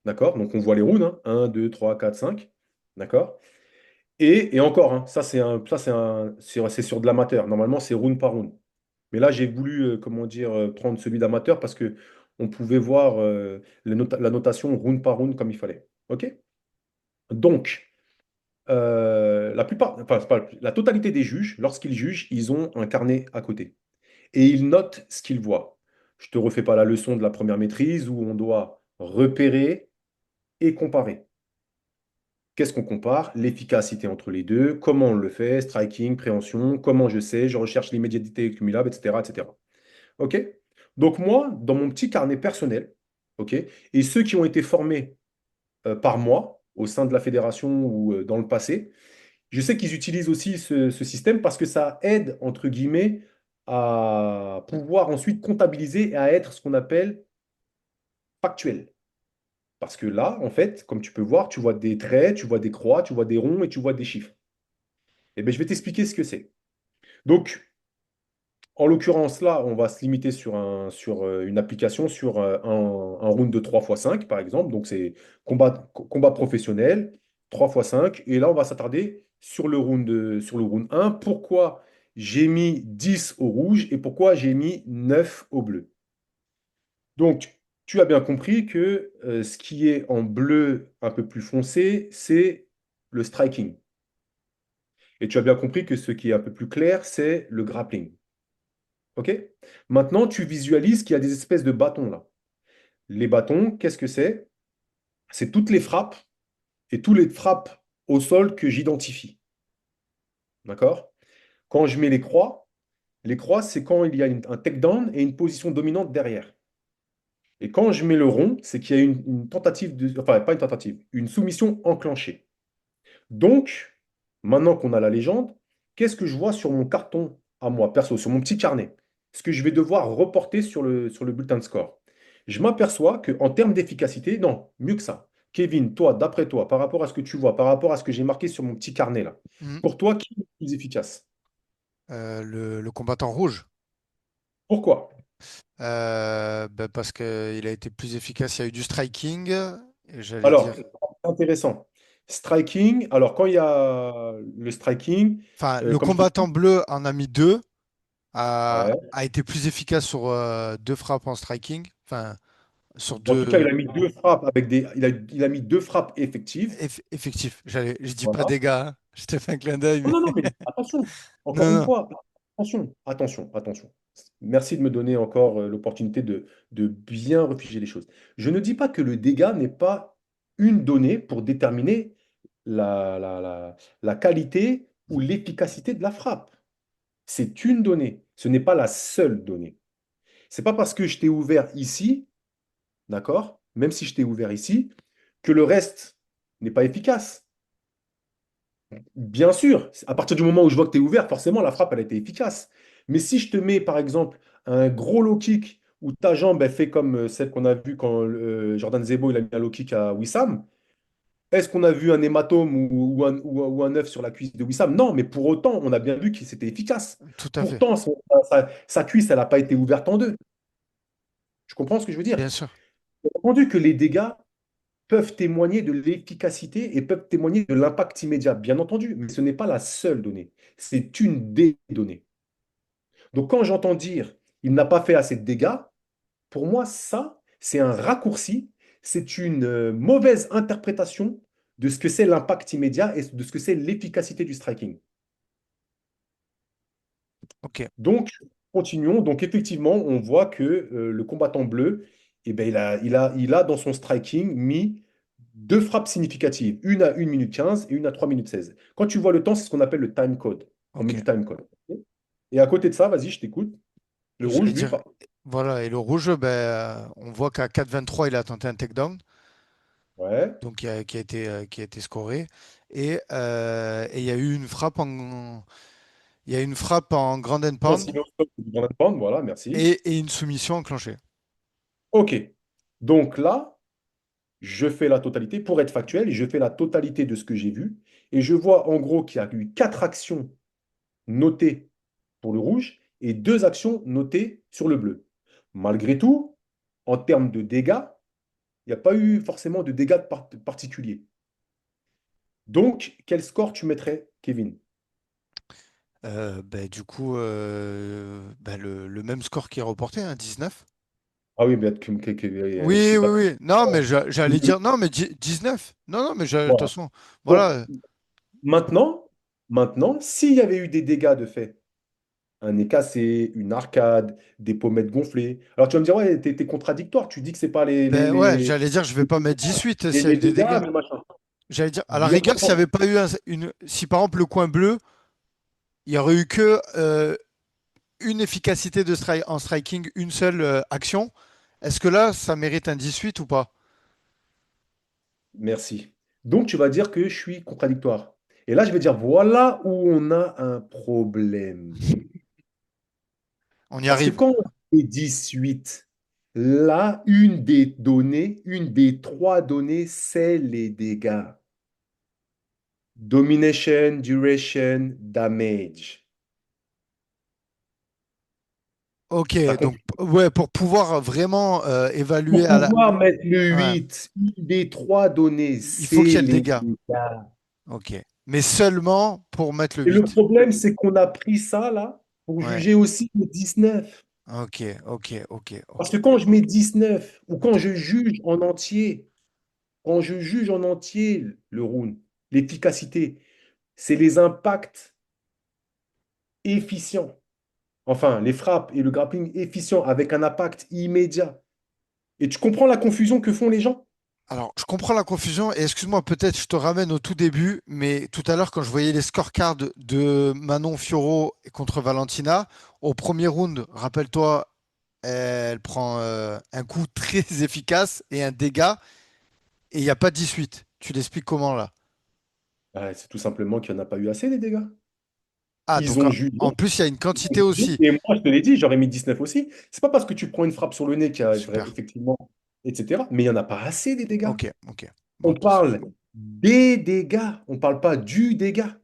Speaker 2: d'accord? Donc on voit les runes, hein, 1, 2, 3, 4, 5, d'accord? Et encore, hein, c'est sur de l'amateur. Normalement, c'est rune par rune. Mais là, j'ai voulu, comment dire, prendre celui d'amateur parce que on pouvait voir la notation rune par rune comme il fallait. OK? Donc, enfin, c'est pas la totalité des juges, lorsqu'ils jugent, ils ont un carnet à côté. Et ils notent ce qu'ils voient. Je te refais pas la leçon de la première maîtrise où on doit repérer et comparer. Qu'est-ce qu'on compare? L'efficacité entre les deux, comment on le fait, striking, préhension, comment je sais, je recherche l'immédiateté cumulable, etc., etc. OK? Donc moi, dans mon petit carnet personnel, OK, et ceux qui ont été formés par moi au sein de la fédération ou dans le passé, je sais qu'ils utilisent aussi ce système parce que ça aide, entre guillemets, à pouvoir ensuite comptabiliser et à être ce qu'on appelle factuel. Parce que là, en fait, comme tu peux voir, tu vois des traits, tu vois des croix, tu vois des ronds et tu vois des chiffres. Eh bien, je vais t'expliquer ce que c'est. Donc, en l'occurrence, là, on va se limiter sur une application, sur un round de 3 x 5 par exemple. Donc, c'est combat professionnel, 3 x 5. Et là, on va s'attarder sur le round 1. Pourquoi j'ai mis 10 au rouge et pourquoi j'ai mis 9 au bleu. Donc, tu as bien compris que ce qui est en bleu un peu plus foncé, c'est le striking. Et tu as bien compris que ce qui est un peu plus clair, c'est le grappling. OK? Maintenant, tu visualises qu'il y a des espèces de bâtons là. Les bâtons, qu'est-ce que c'est? C'est toutes les frappes et tous les frappes au sol que j'identifie. D'accord? Quand je mets les croix, c'est quand il y a un takedown et une position dominante derrière. Et quand je mets le rond, c'est qu'il y a une tentative enfin, pas une tentative, une soumission enclenchée. Donc, maintenant qu'on a la légende, qu'est-ce que je vois sur mon carton à moi, perso, sur mon petit carnet? Ce que je vais devoir reporter sur le bulletin de score. Je m'aperçois qu'en termes d'efficacité, non, mieux que ça. Kevin, toi, d'après toi, par rapport à ce que tu vois, par rapport à ce que j'ai marqué sur mon petit carnet là,
Speaker 1: Mhm.
Speaker 2: pour toi, qui est le plus efficace?
Speaker 1: Le combattant rouge.
Speaker 2: Pourquoi?
Speaker 1: Ben, parce qu'il a été plus efficace. Il y a eu du striking. Et j'allais
Speaker 2: Alors,
Speaker 1: dire.
Speaker 2: intéressant. Striking, alors quand il y a le striking,
Speaker 1: Enfin, le
Speaker 2: comme je te
Speaker 1: combattant
Speaker 2: dis,
Speaker 1: bleu en a mis deux.
Speaker 2: ouais.
Speaker 1: A été plus efficace sur deux frappes en striking. Enfin, sur
Speaker 2: En tout cas, il
Speaker 1: deux
Speaker 2: a mis deux frappes il a mis deux frappes effectives.
Speaker 1: effectifs. Je dis pas
Speaker 2: Voilà.
Speaker 1: dégâts, hein. Je te fais un clin d'œil,
Speaker 2: Non,
Speaker 1: mais
Speaker 2: non, non, mais attention, encore
Speaker 1: non,
Speaker 2: une
Speaker 1: non,
Speaker 2: fois, attention, attention, attention. Merci de me donner encore l'opportunité de bien refiger les choses. Je ne dis pas que le dégât n'est pas une donnée pour déterminer la qualité ou l'efficacité de la frappe. C'est une donnée, ce n'est pas la seule donnée. C'est pas parce que je t'ai ouvert ici, d'accord, même si je t'ai ouvert ici, que le reste n'est pas efficace. Bien sûr, à partir du moment où je vois que tu es ouvert, forcément, la frappe, elle a été efficace. Mais si je te mets, par exemple, un gros low kick où ta jambe, elle fait comme celle qu'on a vue quand Jordan Zebo il a mis un low kick à Wissam, est-ce qu'on a vu un hématome ou un œuf sur la cuisse de Wissam? Non, mais pour autant, on a bien vu que c'était efficace.
Speaker 1: tout à fait.
Speaker 2: Pourtant, sa cuisse, elle n'a pas été ouverte en deux. Tu comprends ce que je veux dire?
Speaker 1: Bien sûr.
Speaker 2: Bien entendu que les dégâts peuvent témoigner de l'efficacité et peuvent témoigner de l'impact immédiat, bien entendu, mais ce n'est pas la seule donnée, c'est une des données. Donc quand j'entends dire il n'a pas fait assez de dégâts, pour moi, ça, c'est un raccourci, c'est une mauvaise interprétation de ce que c'est l'impact immédiat et de ce que c'est l'efficacité du striking.
Speaker 1: Ok,
Speaker 2: Donc, continuons. Donc, effectivement, on voit que le combattant bleu, eh ben, il a dans son striking mis deux frappes significatives, une à 1 minute 15 et une à 3 minutes 16. Quand tu vois le temps, c'est ce qu'on appelle le time code. On met
Speaker 1: ok.
Speaker 2: du time code. Et à côté de ça, vas-y, je t'écoute. Le
Speaker 1: Et
Speaker 2: rouge,
Speaker 1: j'allais
Speaker 2: lui,
Speaker 1: dire, voilà. Et le rouge, ben, on voit qu'à 4,23, il a tenté un takedown,
Speaker 2: ouais.
Speaker 1: donc qui a été scoré. Et il y a eu une frappe il y a eu une frappe en ground and
Speaker 2: Un
Speaker 1: pound
Speaker 2: sinon, stop, du grand pound, voilà, merci.
Speaker 1: et une soumission enclenchée.
Speaker 2: OK. Donc là, je fais la totalité, pour être factuel, je fais la totalité de ce que j'ai vu, et je vois en gros qu'il y a eu 4 actions notées pour le rouge et 2 actions notées sur le bleu. Malgré tout, en termes de dégâts, il n'y a pas eu forcément de dégâts particuliers. Donc, quel score tu mettrais, Kevin?
Speaker 1: Du coup, le même score qui est reporté, hein, 19.
Speaker 2: Ah oui, mais je
Speaker 1: Oui,
Speaker 2: sais
Speaker 1: oui,
Speaker 2: pas.
Speaker 1: oui. Non, mais j'allais dire, non, mais 19. Non, non, mais de toute
Speaker 2: Voilà.
Speaker 1: façon,
Speaker 2: Donc,
Speaker 1: voilà.
Speaker 2: maintenant, s'il y avait eu des dégâts de fait, un nez cassé, une arcade, des pommettes gonflées. Alors tu vas me dire, ouais, t'es contradictoire. Tu dis que c'est pas
Speaker 1: Ben ouais, j'allais dire, je vais pas mettre 18 s'il y a
Speaker 2: les
Speaker 1: eu des
Speaker 2: dégâts,
Speaker 1: dégâts.
Speaker 2: mais machin.
Speaker 1: J'allais dire, à la
Speaker 2: Bien
Speaker 1: rigueur, s'il n'y avait
Speaker 2: entendu.
Speaker 1: pas eu si par exemple le coin bleu, il y aurait eu que une efficacité en striking, une seule action, est-ce que là, ça mérite un 18 ou pas?
Speaker 2: Merci. Donc tu vas dire que je suis contradictoire. Et là, je vais dire, voilà où on a un problème.
Speaker 1: On y
Speaker 2: Parce que
Speaker 1: arrive.
Speaker 2: quand on fait 18, là, une des 3 données, c'est les dégâts. Domination, duration, damage.
Speaker 1: Ok,
Speaker 2: T'as
Speaker 1: donc
Speaker 2: compris?
Speaker 1: ouais, pour pouvoir vraiment évaluer
Speaker 2: Pour
Speaker 1: à la.
Speaker 2: pouvoir mettre le
Speaker 1: Ouais,
Speaker 2: 8, une des 3 données,
Speaker 1: il faut qu'il y
Speaker 2: c'est
Speaker 1: ait le
Speaker 2: les
Speaker 1: dégât.
Speaker 2: dégâts.
Speaker 1: Ok. Mais seulement pour mettre le
Speaker 2: Et le
Speaker 1: 8.
Speaker 2: problème, c'est qu'on a pris ça là pour
Speaker 1: Ouais.
Speaker 2: juger aussi le 19.
Speaker 1: Ok, ok, ok,
Speaker 2: Parce
Speaker 1: ok,
Speaker 2: que quand je mets 19 ou quand je juge en entier le round, l'efficacité, c'est les impacts efficients. Enfin, les frappes et le grappling efficient avec un impact immédiat. Et tu comprends la confusion que font les gens?
Speaker 1: Alors, je comprends la confusion et excuse-moi, peut-être je te ramène au tout début, mais tout à l'heure, quand je voyais les scorecards de Manon Fiorot contre Valentina, au premier round, rappelle-toi, elle prend un coup très efficace et un dégât, et il n'y a pas 18. Tu l'expliques comment là?
Speaker 2: Ah, c'est tout simplement qu'il n'y en a pas eu assez, les dégâts.
Speaker 1: Ah,
Speaker 2: Ils
Speaker 1: donc
Speaker 2: ont jugé.
Speaker 1: en plus, il y a une quantité aussi.
Speaker 2: Et moi, je te l'ai dit, j'aurais mis 19 aussi. C'est pas parce que tu prends une frappe sur le nez qu'il y a
Speaker 1: Super.
Speaker 2: effectivement, etc. Mais il n'y en a pas assez des dégâts.
Speaker 1: Ok, ok. Bon,
Speaker 2: On
Speaker 1: de toute façon.
Speaker 2: parle des dégâts, on ne parle pas du dégât.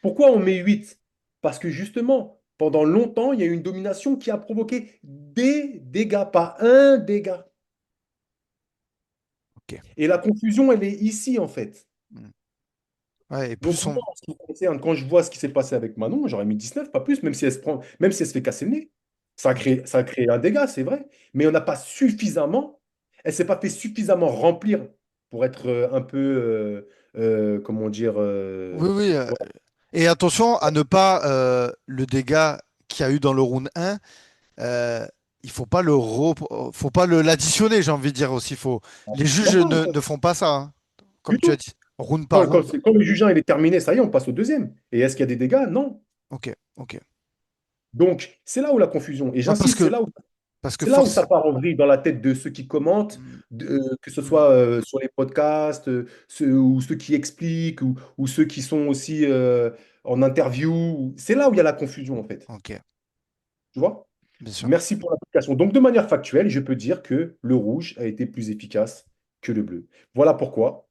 Speaker 2: Pourquoi on met 8? Parce que justement, pendant longtemps, il y a eu une domination qui a provoqué des dégâts, pas un dégât.
Speaker 1: Ok.
Speaker 2: Et la confusion, elle est ici, en fait.
Speaker 1: Hmm. Ouais, et
Speaker 2: Donc
Speaker 1: plus
Speaker 2: moi,
Speaker 1: on.
Speaker 2: en ce qui me concerne, quand je vois ce qui s'est passé avec Manon, j'aurais mis 19, pas plus, même si elle se fait casser le nez. Ça a créé un dégât, c'est vrai. Mais on n'a pas suffisamment, elle s'est pas fait suffisamment remplir pour être un peu, comment dire,
Speaker 1: Oui, oui.
Speaker 2: voilà.
Speaker 1: Et attention à ne pas le dégât qu'il y a eu dans le round 1, il faut pas l'additionner, j'ai envie de dire aussi. Les juges
Speaker 2: D'accord,
Speaker 1: ne font pas ça, hein,
Speaker 2: du
Speaker 1: comme tu as
Speaker 2: tout.
Speaker 1: dit, round par round.
Speaker 2: Quand le jugement il est terminé, ça y est, on passe au deuxième. Et est-ce qu'il y a des dégâts? Non.
Speaker 1: Ok, ok.
Speaker 2: Donc, c'est là où la confusion, et
Speaker 1: Ouais,
Speaker 2: j'insiste,
Speaker 1: parce que
Speaker 2: c'est là où ça
Speaker 1: force.
Speaker 2: part en vrille dans la tête de ceux qui commentent,
Speaker 1: Mm,
Speaker 2: que ce
Speaker 1: mm,
Speaker 2: soit sur les podcasts, ou ceux qui expliquent, ou ceux qui sont aussi en interview. C'est là où il y a la confusion, en fait.
Speaker 1: ok,
Speaker 2: Tu vois?
Speaker 1: bien sûr.
Speaker 2: Merci pour l'application. Donc, de manière factuelle, je peux dire que le rouge a été plus efficace que le bleu. Voilà pourquoi,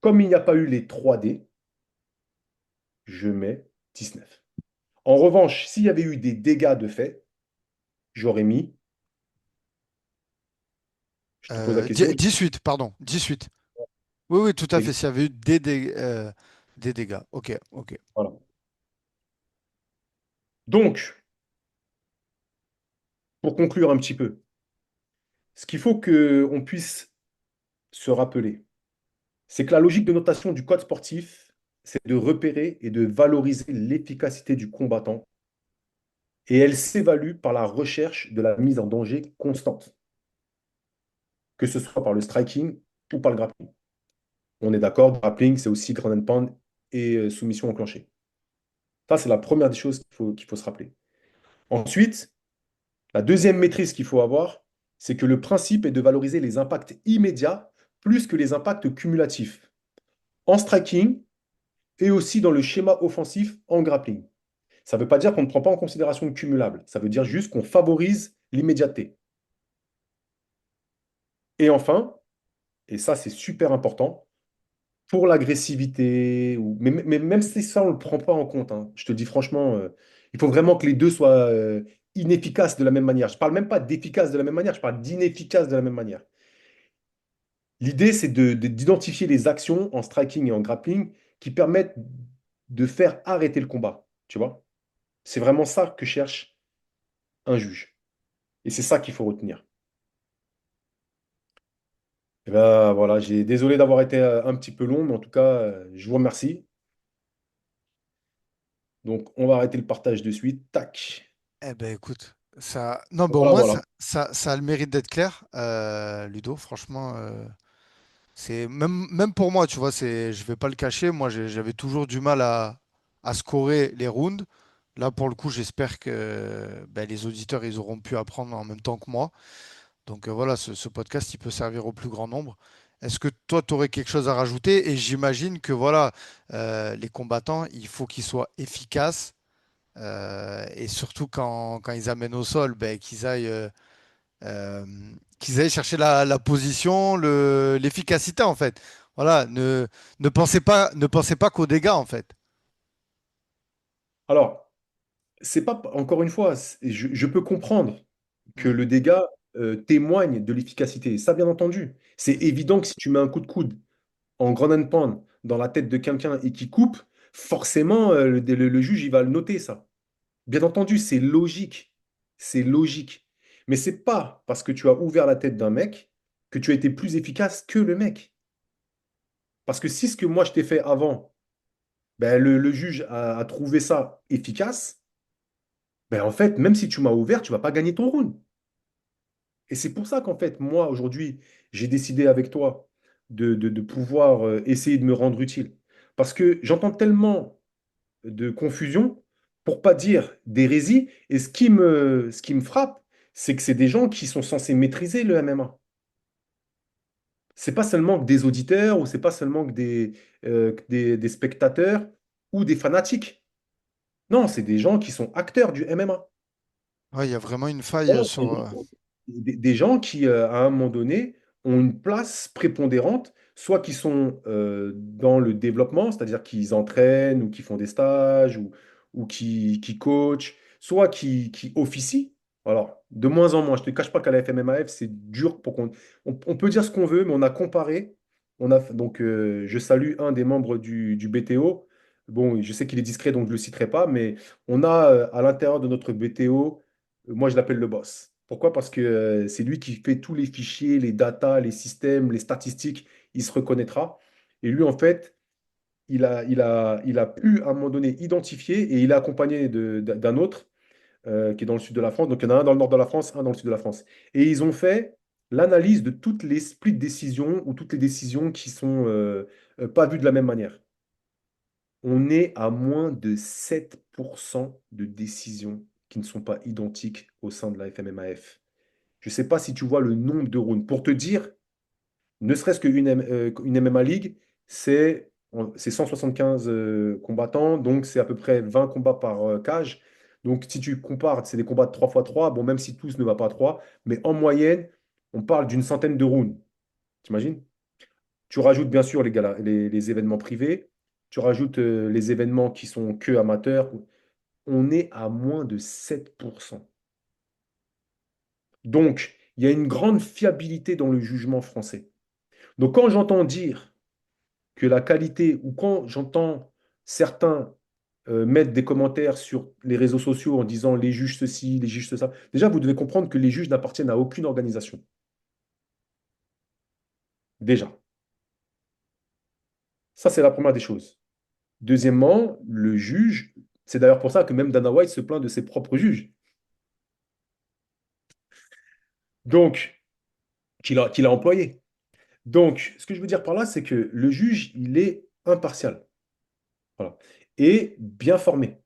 Speaker 2: comme il n'y a pas eu les 3D, je mets 19. En revanche, s'il y avait eu des dégâts de fait, j'aurais mis, je te pose la question,
Speaker 1: 18, pardon, 18. Oui, oui, tout à fait.
Speaker 2: ex-
Speaker 1: S'il y avait eu des dégâts. Ok, ok.
Speaker 2: voilà. Donc, pour conclure un petit peu, ce qu'il faut qu'on puisse se rappeler, c'est que la logique de notation du code sportif, c'est de repérer et de valoriser l'efficacité du combattant, et elle s'évalue par la recherche de la mise en danger constante, que ce soit par le striking ou par le grappling. On est d'accord, grappling, c'est aussi ground and pound et soumission enclenchée. Ça, c'est la première des choses qu'il faut se rappeler. Ensuite, la deuxième maîtrise qu'il faut avoir, c'est que le principe est de valoriser les impacts immédiats plus que les impacts cumulatifs, en striking et aussi dans le schéma offensif en grappling. Ça ne veut pas dire qu'on ne prend pas en considération le cumulable, ça veut dire juste qu'on favorise l'immédiateté. Et enfin, et ça c'est super important, pour l'agressivité, mais même si ça, on ne le prend pas en compte, hein. Je te dis franchement, il faut vraiment que les deux soient inefficaces de la même manière. Je ne parle même pas d'efficace de la même manière, je parle d'inefficace de la même manière. L'idée, c'est d'identifier les actions en striking et en grappling qui permettent de faire arrêter le combat. Tu vois? C'est vraiment ça que cherche un juge. Et c'est ça qu'il faut retenir. Et ben, voilà, désolé d'avoir été un petit peu long, mais en tout cas, je vous remercie. Donc, on va arrêter le partage de suite. Tac.
Speaker 1: Eh ben écoute, ça. Non, ben au
Speaker 2: Voilà,
Speaker 1: moins,
Speaker 2: voilà.
Speaker 1: ça a le mérite d'être clair, Ludo. Franchement, c'est même pour moi, tu vois, je vais pas le cacher. Moi, j'avais toujours du mal à scorer les rounds. Là, pour le coup, j'espère que ben, les auditeurs, ils auront pu apprendre en même temps que moi. Donc voilà, ce podcast, il peut servir au plus grand nombre. Est-ce que toi, tu aurais quelque chose à rajouter? Et j'imagine que voilà, les combattants, il faut qu'ils soient efficaces. Et surtout quand ils amènent au sol, ben, euh, qu'ils aillent chercher la position, l'efficacité en fait. Voilà, ne pensez pas qu'aux dégâts en fait.
Speaker 2: Alors, c'est pas, encore une fois, je peux comprendre que
Speaker 1: Mm.
Speaker 2: le dégât témoigne de l'efficacité. Ça, bien entendu. C'est évident que si tu mets un coup de coude en ground and pound dans la tête de quelqu'un et qui coupe, forcément, le juge, il va le noter, ça. Bien entendu, c'est logique. C'est logique. Mais c'est pas parce que tu as ouvert la tête d'un mec que tu as été plus efficace que le mec. Parce que si ce que moi je t'ai fait avant, ben, le juge a trouvé ça efficace, ben, en fait, même si tu m'as ouvert, tu vas pas gagner ton round. Et c'est pour ça qu'en fait, moi, aujourd'hui, j'ai décidé avec toi de pouvoir essayer de me rendre utile. Parce que j'entends tellement de confusion, pour pas dire d'hérésie, et ce qui me frappe, c'est que c'est des gens qui sont censés maîtriser le MMA. C'est pas seulement que des auditeurs, ou c'est pas seulement que des spectateurs ou des fanatiques. Non, c'est des gens qui sont acteurs du MMA.
Speaker 1: Ouais, il y a vraiment une faille
Speaker 2: Bon,
Speaker 1: sur.
Speaker 2: des gens qui, à un moment donné, ont une place prépondérante, soit qui sont dans le développement, c'est-à-dire qu'ils entraînent ou qui font des stages ou qui coachent, soit qui officient. Alors, de moins en moins, je ne te cache pas qu'à la FMMAF, c'est dur pour on peut dire ce qu'on veut, mais on a comparé. Donc, je salue un des membres du BTO. Bon, je sais qu'il est discret, donc je ne le citerai pas, mais on a à l'intérieur de notre BTO, moi, je l'appelle le boss. Pourquoi? Parce que c'est lui qui fait tous les fichiers, les datas, les systèmes, les statistiques. Il se reconnaîtra. Et lui, en fait, il a pu, à un moment donné, identifier et il est accompagné d'un autre qui est dans le sud de la France. Donc, il y en a un dans le nord de la France, un dans le sud de la France. Et ils ont fait l'analyse de toutes les split décisions ou toutes les décisions qui sont pas vues de la même manière. On est à moins de 7% de décisions qui ne sont pas identiques au sein de la FMMAF. Je ne sais pas si tu vois le nombre de rounds. Pour te dire, ne serait-ce qu'une MMA League, c'est 175 combattants, donc c'est à peu près 20 combats par cage. Donc si tu compares, c'est des combats de 3 x 3. Bon, même si tous ne va pas à 3, mais en moyenne, on parle d'une centaine de rounds. T'imagines? Tu rajoutes bien sûr les événements privés, tu rajoutes les événements qui sont que amateurs. On est à moins de 7%. Donc, il y a une grande fiabilité dans le jugement français. Donc, quand j'entends dire que la qualité, ou quand j'entends certains mettre des commentaires sur les réseaux sociaux en disant les juges ceci, les juges cela, déjà, vous devez comprendre que les juges n'appartiennent à aucune organisation. Déjà. Ça, c'est la première des choses. Deuxièmement, le juge, c'est d'ailleurs pour ça que même Dana White se plaint de ses propres juges. Donc, qu'il a employé. Donc, ce que je veux dire par là, c'est que le juge, il est impartial. Voilà. Et bien formé.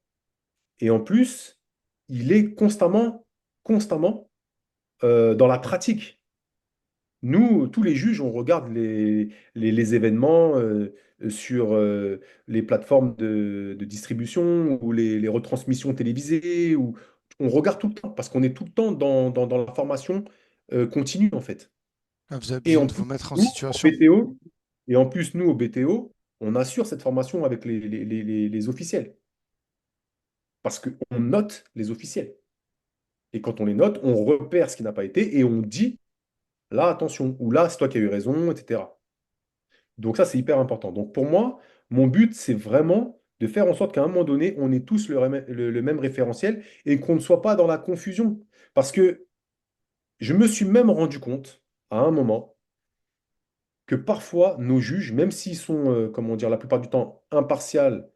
Speaker 2: Et en plus, il est constamment dans la pratique. Nous, tous les juges, on regarde les événements sur les plateformes de distribution ou les retransmissions télévisées. Ou, on regarde tout le temps parce qu'on est tout le temps dans la formation continue, en fait.
Speaker 1: Ah, vous avez
Speaker 2: Et
Speaker 1: besoin
Speaker 2: en
Speaker 1: de
Speaker 2: plus,
Speaker 1: vous mettre en
Speaker 2: nous, au
Speaker 1: situation.
Speaker 2: BTO, et en plus, nous, au BTO, on assure cette formation avec les officiels. Parce qu'on note les officiels. Et quand on les note, on repère ce qui n'a pas été et on dit, là, attention, ou là, c'est toi qui as eu raison, etc. Donc ça, c'est hyper important. Donc pour moi, mon but, c'est vraiment de faire en sorte qu'à un moment donné, on ait tous le même référentiel et qu'on ne soit pas dans la confusion. Parce que je me suis même rendu compte, à un moment, que parfois, nos juges, même s'ils sont, comment dire, la plupart du temps impartials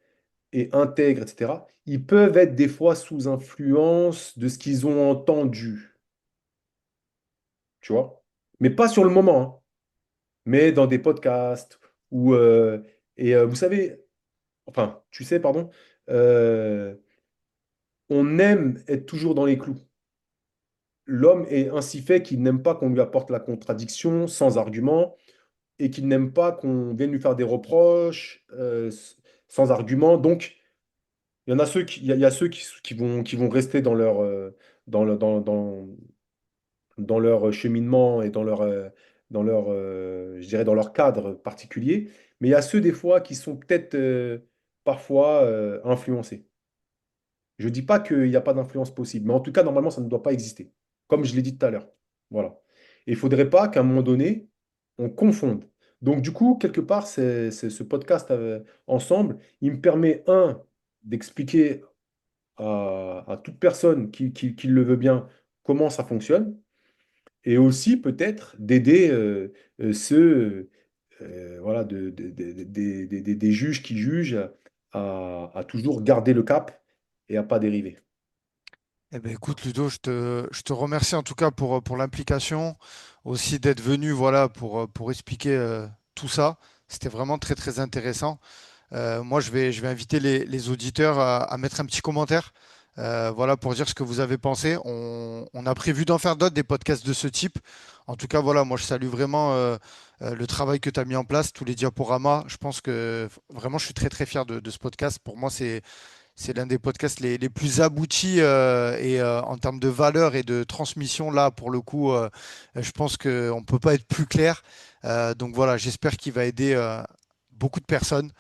Speaker 2: et intègres, etc., ils peuvent être des fois sous influence de ce qu'ils ont entendu, tu vois. Mais pas sur le moment, hein, mais dans des podcasts ou... vous savez, enfin, tu sais, pardon, euh, on aime être toujours dans les clous. L'homme est ainsi fait qu'il n'aime pas qu'on lui apporte la contradiction sans argument et qu'il n'aime pas qu'on vienne lui faire des reproches sans argument. Donc, il y en a ceux qui, il y a ceux qui vont rester dans dans, le- dans, dans, dans leur cheminement et dans leur, je dirais, dans leur cadre particulier. Mais il y a ceux des fois qui sont peut-être parfois influencés. Je ne dis pas qu'il n'y a pas d'influence possible, mais en tout cas, normalement, ça ne doit pas exister, comme je l'ai dit tout à l'heure. Voilà. Et il ne faudrait pas qu'à un moment donné, on confonde. Donc, du coup, quelque part, ce podcast ensemble, il me permet, un, d'expliquer à toute personne qui le veut bien comment ça fonctionne, et aussi peut-être d'aider ceux voilà, des juges qui jugent à toujours garder le cap et à pas dériver.
Speaker 1: Eh ben, écoute, Ludo, je te remercie en tout cas pour l'implication, aussi d'être venu voilà, pour expliquer tout ça. C'était vraiment très, très intéressant. Moi, je vais inviter les auditeurs à mettre un petit commentaire voilà, pour dire ce que vous avez pensé. On a prévu d'en faire d'autres, des podcasts de ce type. En tout cas, voilà, moi, je salue vraiment le travail que tu as mis en place, tous les diaporamas. Je pense que vraiment, je suis très, très fier de ce podcast. Pour moi, c'est l'un des podcasts les plus aboutis et en termes de valeur et de transmission, là, pour le coup, je pense qu'on ne peut pas être plus clair. Donc voilà, j'espère qu'il va aider beaucoup de personnes.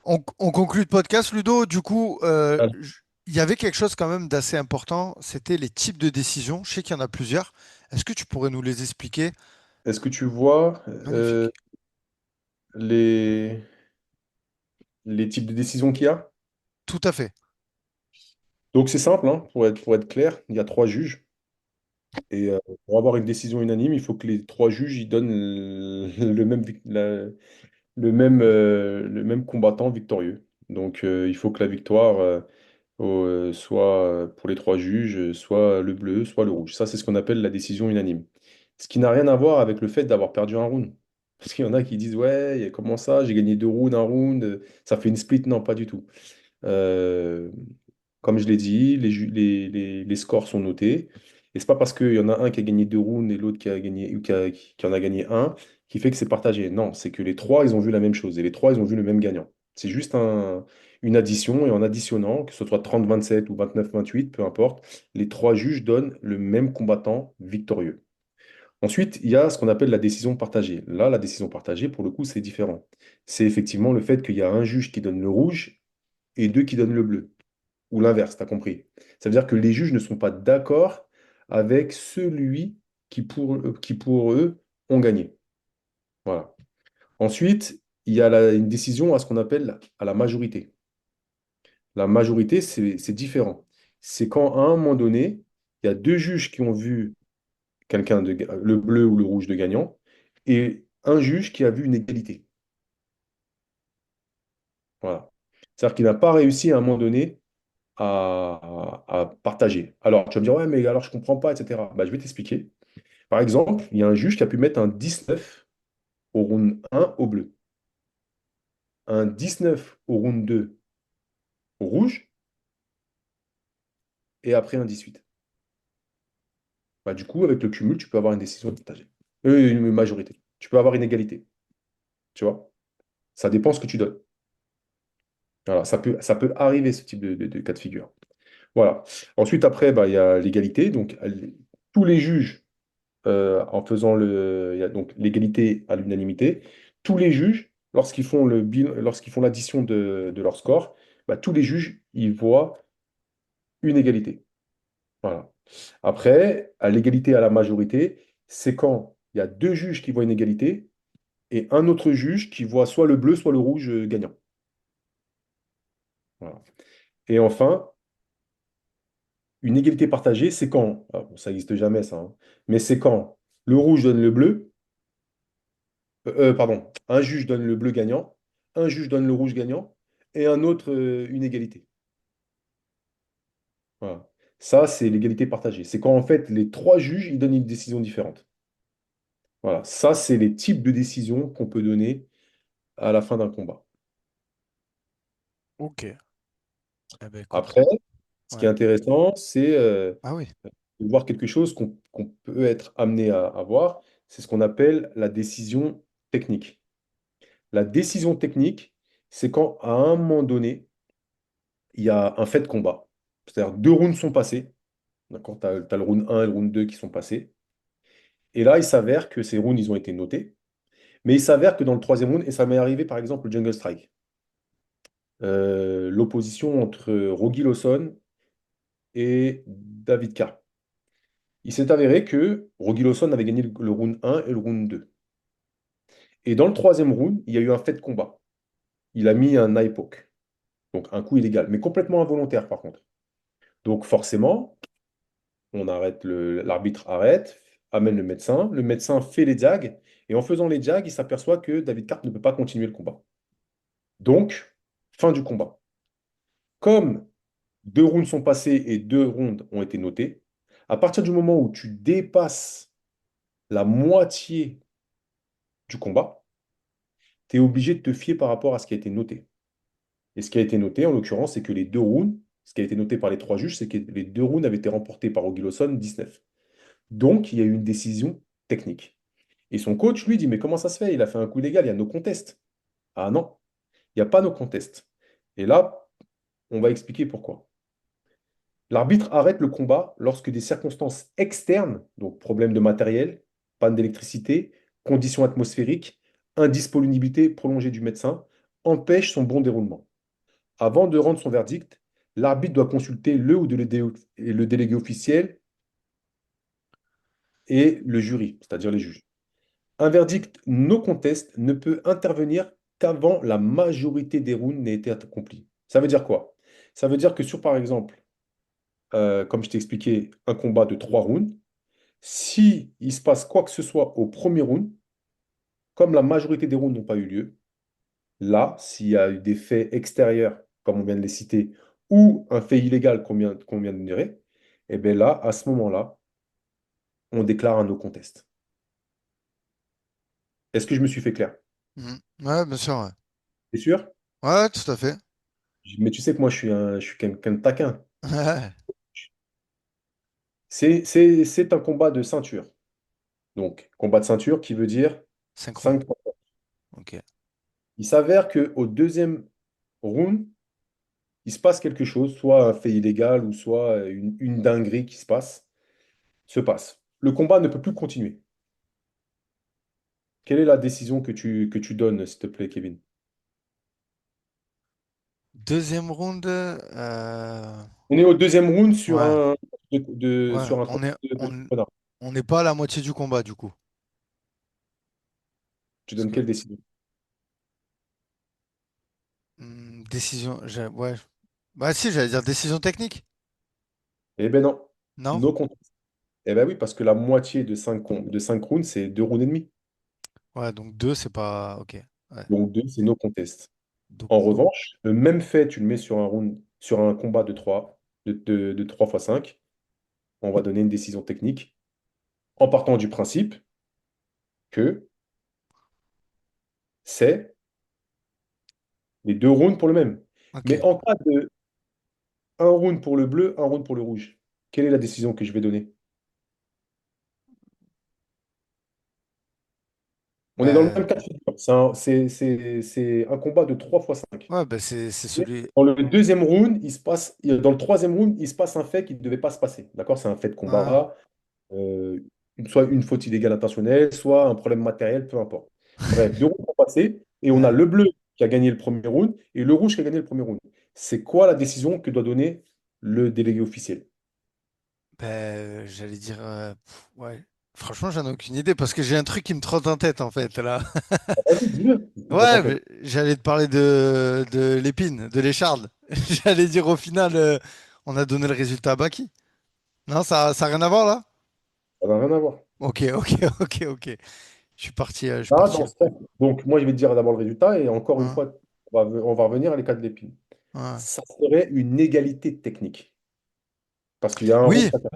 Speaker 1: On conclut le podcast, Ludo. Du coup, il y avait quelque chose quand même d'assez important, c'était les types de décisions. Je sais qu'il y en a plusieurs. Est-ce que tu pourrais nous les expliquer?
Speaker 2: Est-ce que tu vois
Speaker 1: Magnifique.
Speaker 2: les, les types de décisions qu'il y a?
Speaker 1: Tout à fait.
Speaker 2: Donc c'est simple, hein, pour être clair, il y a trois juges. Et pour avoir une décision unanime, il faut que les trois juges ils donnent le même combattant victorieux. Donc il faut que la victoire soit pour les trois juges, soit le bleu, soit le rouge. Ça, c'est ce qu'on appelle la décision unanime. Ce qui n'a rien à voir avec le fait d'avoir perdu un round. Parce qu'il y en a qui disent, ouais, comment ça, j'ai gagné deux rounds, un round, ça fait une split. Non, pas du tout. Euh, Comme je l'ai dit, les scores sont notés. Et c'est pas parce qu'il y en a un qui a gagné deux rounds et l'autre qui a gagné, ou qui en a gagné un qui fait que c'est partagé. Non, c'est que les trois, ils ont vu la même chose. Et les trois, ils ont vu le même gagnant. C'est juste une addition. Et en additionnant, que ce soit 30-27 ou 29-28, peu importe, les trois juges donnent le même combattant victorieux. Ensuite, il y a ce qu'on appelle la décision partagée. Là, la décision partagée, pour le coup, c'est différent. C'est effectivement le fait qu'il y a un juge qui donne le rouge et deux qui donnent le bleu. Ou l'inverse, tu as compris. Ça veut dire que les juges ne sont pas d'accord avec celui qui pour eux ont gagné. Voilà. Ensuite, il y a une décision à ce qu'on appelle à la majorité. La majorité, c'est différent. C'est quand à un moment donné, il y a deux juges qui ont vu le bleu ou le rouge de gagnant et un juge qui a vu une égalité. Voilà. C'est-à-dire qu'il n'a pas réussi à un moment donné à partager. Alors, tu vas me dire, ouais, mais alors je comprends pas, etc. Bah, je vais t'expliquer. Par exemple, il y a un juge qui a pu mettre un 19 au round 1 au bleu, un 19 au round 2 au rouge, et après un 18. Bah, du coup, avec le cumul, tu peux avoir une décision partagée. Une majorité. Tu peux avoir une égalité. Tu vois? Ça dépend ce que tu donnes. Voilà, ça peut arriver, ce type de cas de figure. Voilà. Ensuite, après, bah, il y a l'égalité. Donc, tous les juges en faisant il y a donc l'égalité à l'unanimité. Tous les juges, lorsqu'ils font l'addition de leur score, bah, tous les juges, ils voient une égalité. Voilà. Après, à l'égalité à la majorité, c'est quand il y a deux juges qui voient une égalité et un autre juge qui voit soit le bleu, soit le rouge gagnant. Voilà. Et enfin, une égalité partagée, c'est quand, ah, bon, ça n'existe jamais ça, hein, mais c'est quand le rouge donne le bleu, pardon, un juge donne le bleu gagnant, un juge donne le rouge gagnant, et un autre une égalité. Voilà. Ça, c'est l'égalité partagée. C'est quand en fait les trois juges ils donnent une décision différente. Voilà. Ça, c'est les types de décisions qu'on peut donner à la fin d'un combat.
Speaker 1: Ok. Eh ben écoute.
Speaker 2: Après, ce qui
Speaker 1: Ouais.
Speaker 2: est intéressant, c'est
Speaker 1: Ah oui.
Speaker 2: de voir quelque chose qu'on peut être amené à voir. C'est ce qu'on appelle la décision technique. La décision technique, c'est quand, à un moment donné, il y a un fait de combat. C'est-à-dire deux rounds sont passés. D'accord? Tu as, le round 1 et le round 2 qui sont passés. Et là, il s'avère que ces rounds, ils ont été notés. Mais il s'avère que dans le troisième round, et ça m'est arrivé par exemple au Jungle Strike, l'opposition entre Rogi Lawson et David Carr. Il s'est avéré que Rogi Lawson avait gagné le round 1 et le round 2. Et dans le troisième round, il y a eu un fait de combat. Il a mis un eye poke, donc un coup illégal, mais complètement involontaire par contre. Donc forcément, l'arbitre arrête, amène le médecin fait les diags, et en faisant les diags, il s'aperçoit que David Carp ne peut pas continuer le combat. Donc, fin du combat. Comme deux rounds sont passés et deux rounds ont été notés, à partir du moment où tu dépasses la moitié du combat, tu es obligé de te fier par rapport à ce qui a été noté. Et ce qui a été noté, en l'occurrence, c'est que les deux rounds, ce qui a été noté par les trois juges, c'est que les deux rounds avaient été remportés par Augie Lawson 19. Donc, il y a eu une décision technique. Et son coach lui dit, mais comment ça se fait? Il a fait un coup illégal, il y a no contest. Ah non, il n'y a pas no contest. Et là, on va expliquer pourquoi. L'arbitre arrête le combat lorsque des circonstances externes, donc problème de matériel, panne d'électricité, conditions atmosphériques, indisponibilité prolongée du médecin, empêchent son bon déroulement. Avant de rendre son verdict, l'arbitre doit consulter le délégué officiel et le jury, c'est-à-dire les juges. Un verdict no contest ne peut intervenir qu'avant la majorité des rounds n'ait été accomplie. Ça veut dire quoi? Ça veut dire que sur, par exemple, comme je t'ai expliqué, un combat de trois rounds, si il se passe quoi que ce soit au premier round, comme la majorité des rounds n'ont pas eu lieu, là, s'il y a eu des faits extérieurs, comme on vient de les citer, ou un fait illégal qu'on vient de générer, et bien là, à ce moment-là, on déclare un no contest. Est-ce que je me suis fait clair?
Speaker 1: Mhm. Ouais, bien sûr. Ouais,
Speaker 2: C'est sûr?
Speaker 1: ouais, tout à fait.
Speaker 2: Mais tu sais que moi, je suis quelqu'un de taquin.
Speaker 1: Ouais.
Speaker 2: C'est un combat de ceinture. Donc, combat de ceinture qui veut dire
Speaker 1: Synchro.
Speaker 2: 5 points.
Speaker 1: Ok.
Speaker 2: Il s'avère qu'au deuxième round, il se passe quelque chose, soit un fait illégal ou soit une dinguerie qui se passe. Le combat ne peut plus continuer. Quelle est la décision que tu donnes, s'il te plaît, Kevin?
Speaker 1: Deuxième round.
Speaker 2: On est au deuxième round sur
Speaker 1: Ouais.
Speaker 2: un,
Speaker 1: Ouais.
Speaker 2: sur un
Speaker 1: On
Speaker 2: combat
Speaker 1: est,
Speaker 2: de
Speaker 1: on,
Speaker 2: championnat.
Speaker 1: on n'est pas à la moitié du combat du coup.
Speaker 2: Tu
Speaker 1: Parce
Speaker 2: donnes
Speaker 1: que
Speaker 2: quelle décision?
Speaker 1: décision. Ouais. Bah si, j'allais dire décision technique.
Speaker 2: Eh ben non.
Speaker 1: Non?
Speaker 2: No contest. Eh ben oui, parce que la moitié de cinq rounds, c'est deux rounds et demi.
Speaker 1: Ouais, donc deux, c'est pas. Ok. Ouais.
Speaker 2: Donc deux, c'est no contest.
Speaker 1: Donc
Speaker 2: En
Speaker 1: non.
Speaker 2: revanche, le même fait, tu le mets sur un combat de 3 de 3 x 5, on va donner une décision technique en partant du principe que c'est les deux rounds pour le même.
Speaker 1: Ok.
Speaker 2: Mais en cas de un round pour le bleu, un round pour le rouge, quelle est la décision que je vais donner? On est dans le
Speaker 1: Bah,
Speaker 2: même cas de figure. C'est un combat de 3 x 5.
Speaker 1: ouais, bah c'est celui.
Speaker 2: Dans le deuxième round, dans le troisième round, il se passe un fait qui ne devait pas se passer. D'accord? C'est un fait de
Speaker 1: Ouais.
Speaker 2: combat. soit une faute illégale intentionnelle, soit un problème matériel, peu importe. Bref, deux rounds sont passés et on a
Speaker 1: Ouais.
Speaker 2: le bleu qui a gagné le premier round et le rouge qui a gagné le premier round. C'est quoi la décision que doit donner le délégué officiel?
Speaker 1: Ben, j'allais dire, ouais. Franchement, j'en ai aucune idée parce que j'ai un truc qui me trotte en tête en fait là.
Speaker 2: Vas-y, dis-le. C'est quoi en
Speaker 1: Ouais,
Speaker 2: tête?
Speaker 1: mais j'allais te parler de l'épine, de l'écharde. J'allais dire au final, on a donné le résultat à Baki. Non, ça a rien à voir là?
Speaker 2: Ça n'a rien à voir.
Speaker 1: Ok, ok, ok, ok. Je suis
Speaker 2: Là,
Speaker 1: parti.
Speaker 2: dans ce cas, donc moi, je vais te dire d'abord le résultat et encore une
Speaker 1: Hein,
Speaker 2: fois, on va revenir à l'écart de l'épine.
Speaker 1: hein.
Speaker 2: Ça serait une égalité technique parce qu'il y a un round
Speaker 1: Oui,
Speaker 2: chacun.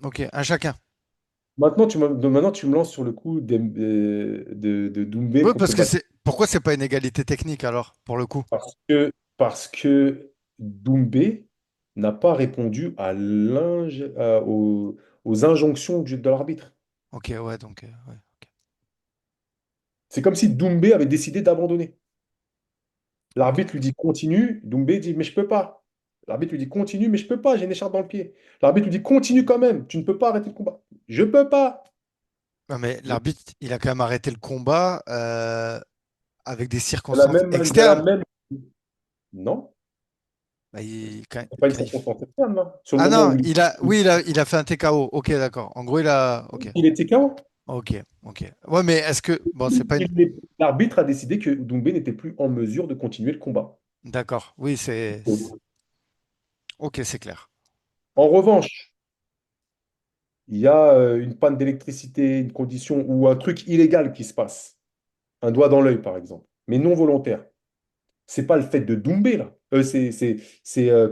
Speaker 1: ok, un chacun.
Speaker 2: Maintenant, tu me lances sur le coup de Doumbé
Speaker 1: Oui,
Speaker 2: contre
Speaker 1: parce que
Speaker 2: Baki.
Speaker 1: c'est. Pourquoi c'est pas une égalité technique alors, pour le coup?
Speaker 2: Parce que Doumbé n'a pas répondu aux injonctions de l'arbitre.
Speaker 1: Ok, ouais, donc. Ouais.
Speaker 2: C'est comme si Doumbé avait décidé d'abandonner. L'arbitre lui dit continue, Doumbé dit mais je peux pas. L'arbitre lui dit continue, mais je peux pas, j'ai une écharpe dans le pied. L'arbitre lui dit continue quand même, tu ne peux pas arrêter le combat. Je peux pas.
Speaker 1: Non, mais
Speaker 2: De
Speaker 1: l'arbitre, il a quand même arrêté le combat avec des
Speaker 2: la
Speaker 1: circonstances
Speaker 2: même, de la
Speaker 1: externes.
Speaker 2: même. Non,
Speaker 1: Bah,
Speaker 2: c'est pas une
Speaker 1: quand
Speaker 2: circonstance externe là. Sur le
Speaker 1: Ah
Speaker 2: moment
Speaker 1: non,
Speaker 2: où
Speaker 1: oui, il a fait un TKO. Ok, d'accord. En gros, il a. Ok,
Speaker 2: il était KO,
Speaker 1: ok, ok. Ouais, mais est-ce que. Bon, c'est pas une.
Speaker 2: l'arbitre a décidé que Doumbé n'était plus en mesure de continuer le combat.
Speaker 1: D'accord. Oui, Ok, c'est clair.
Speaker 2: En revanche, il y a une panne d'électricité, une condition ou un truc illégal qui se passe. Un doigt dans l'œil, par exemple, mais non volontaire. C'est pas le fait de Doumbé, là.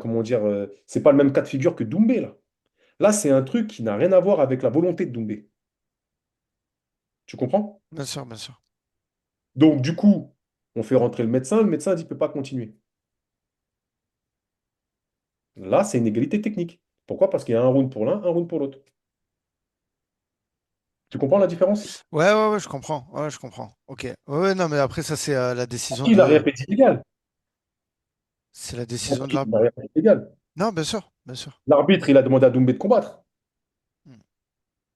Speaker 2: Comment dire, c'est pas le même cas de figure que Doumbé, là. Là, c'est un truc qui n'a rien à voir avec la volonté de Doumbé. Tu comprends?
Speaker 1: Bien sûr, bien sûr.
Speaker 2: Donc, du coup, on fait rentrer le médecin dit qu'il ne peut pas continuer. Là, c'est une égalité technique. Pourquoi? Parce qu'il y a un round pour l'un, un round pour l'autre. Tu comprends la différence?
Speaker 1: Ouais, ouais, ouais, je comprends. Ouais, je comprends. Ok. Ouais, ouais, non, mais après, ça, c'est la décision
Speaker 2: Il n'a rien
Speaker 1: de.
Speaker 2: fait d'illégal.
Speaker 1: C'est la décision de
Speaker 2: Il
Speaker 1: l'arbitre.
Speaker 2: n'a rien fait d'illégal.
Speaker 1: Non, bien sûr, bien sûr.
Speaker 2: L'arbitre, il a demandé à Doumbé de combattre.
Speaker 1: Hmm.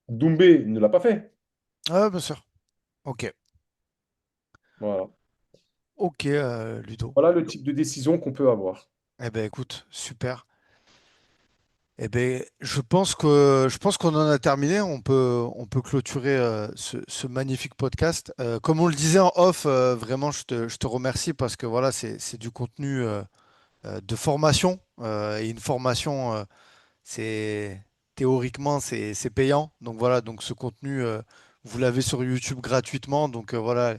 Speaker 2: Doumbé ne l'a pas fait.
Speaker 1: Ouais, bien sûr. Ok.
Speaker 2: Voilà.
Speaker 1: Ok, Ludo.
Speaker 2: Voilà le type de décision qu'on peut avoir.
Speaker 1: Eh ben, écoute, super. Eh ben, je pense qu'on en a terminé. On peut clôturer ce magnifique podcast. Comme on le disait en off, vraiment, je te remercie parce que voilà, c'est du contenu de formation et une formation, c'est théoriquement, c'est payant. Donc voilà, donc ce contenu, vous l'avez sur YouTube gratuitement. Donc voilà,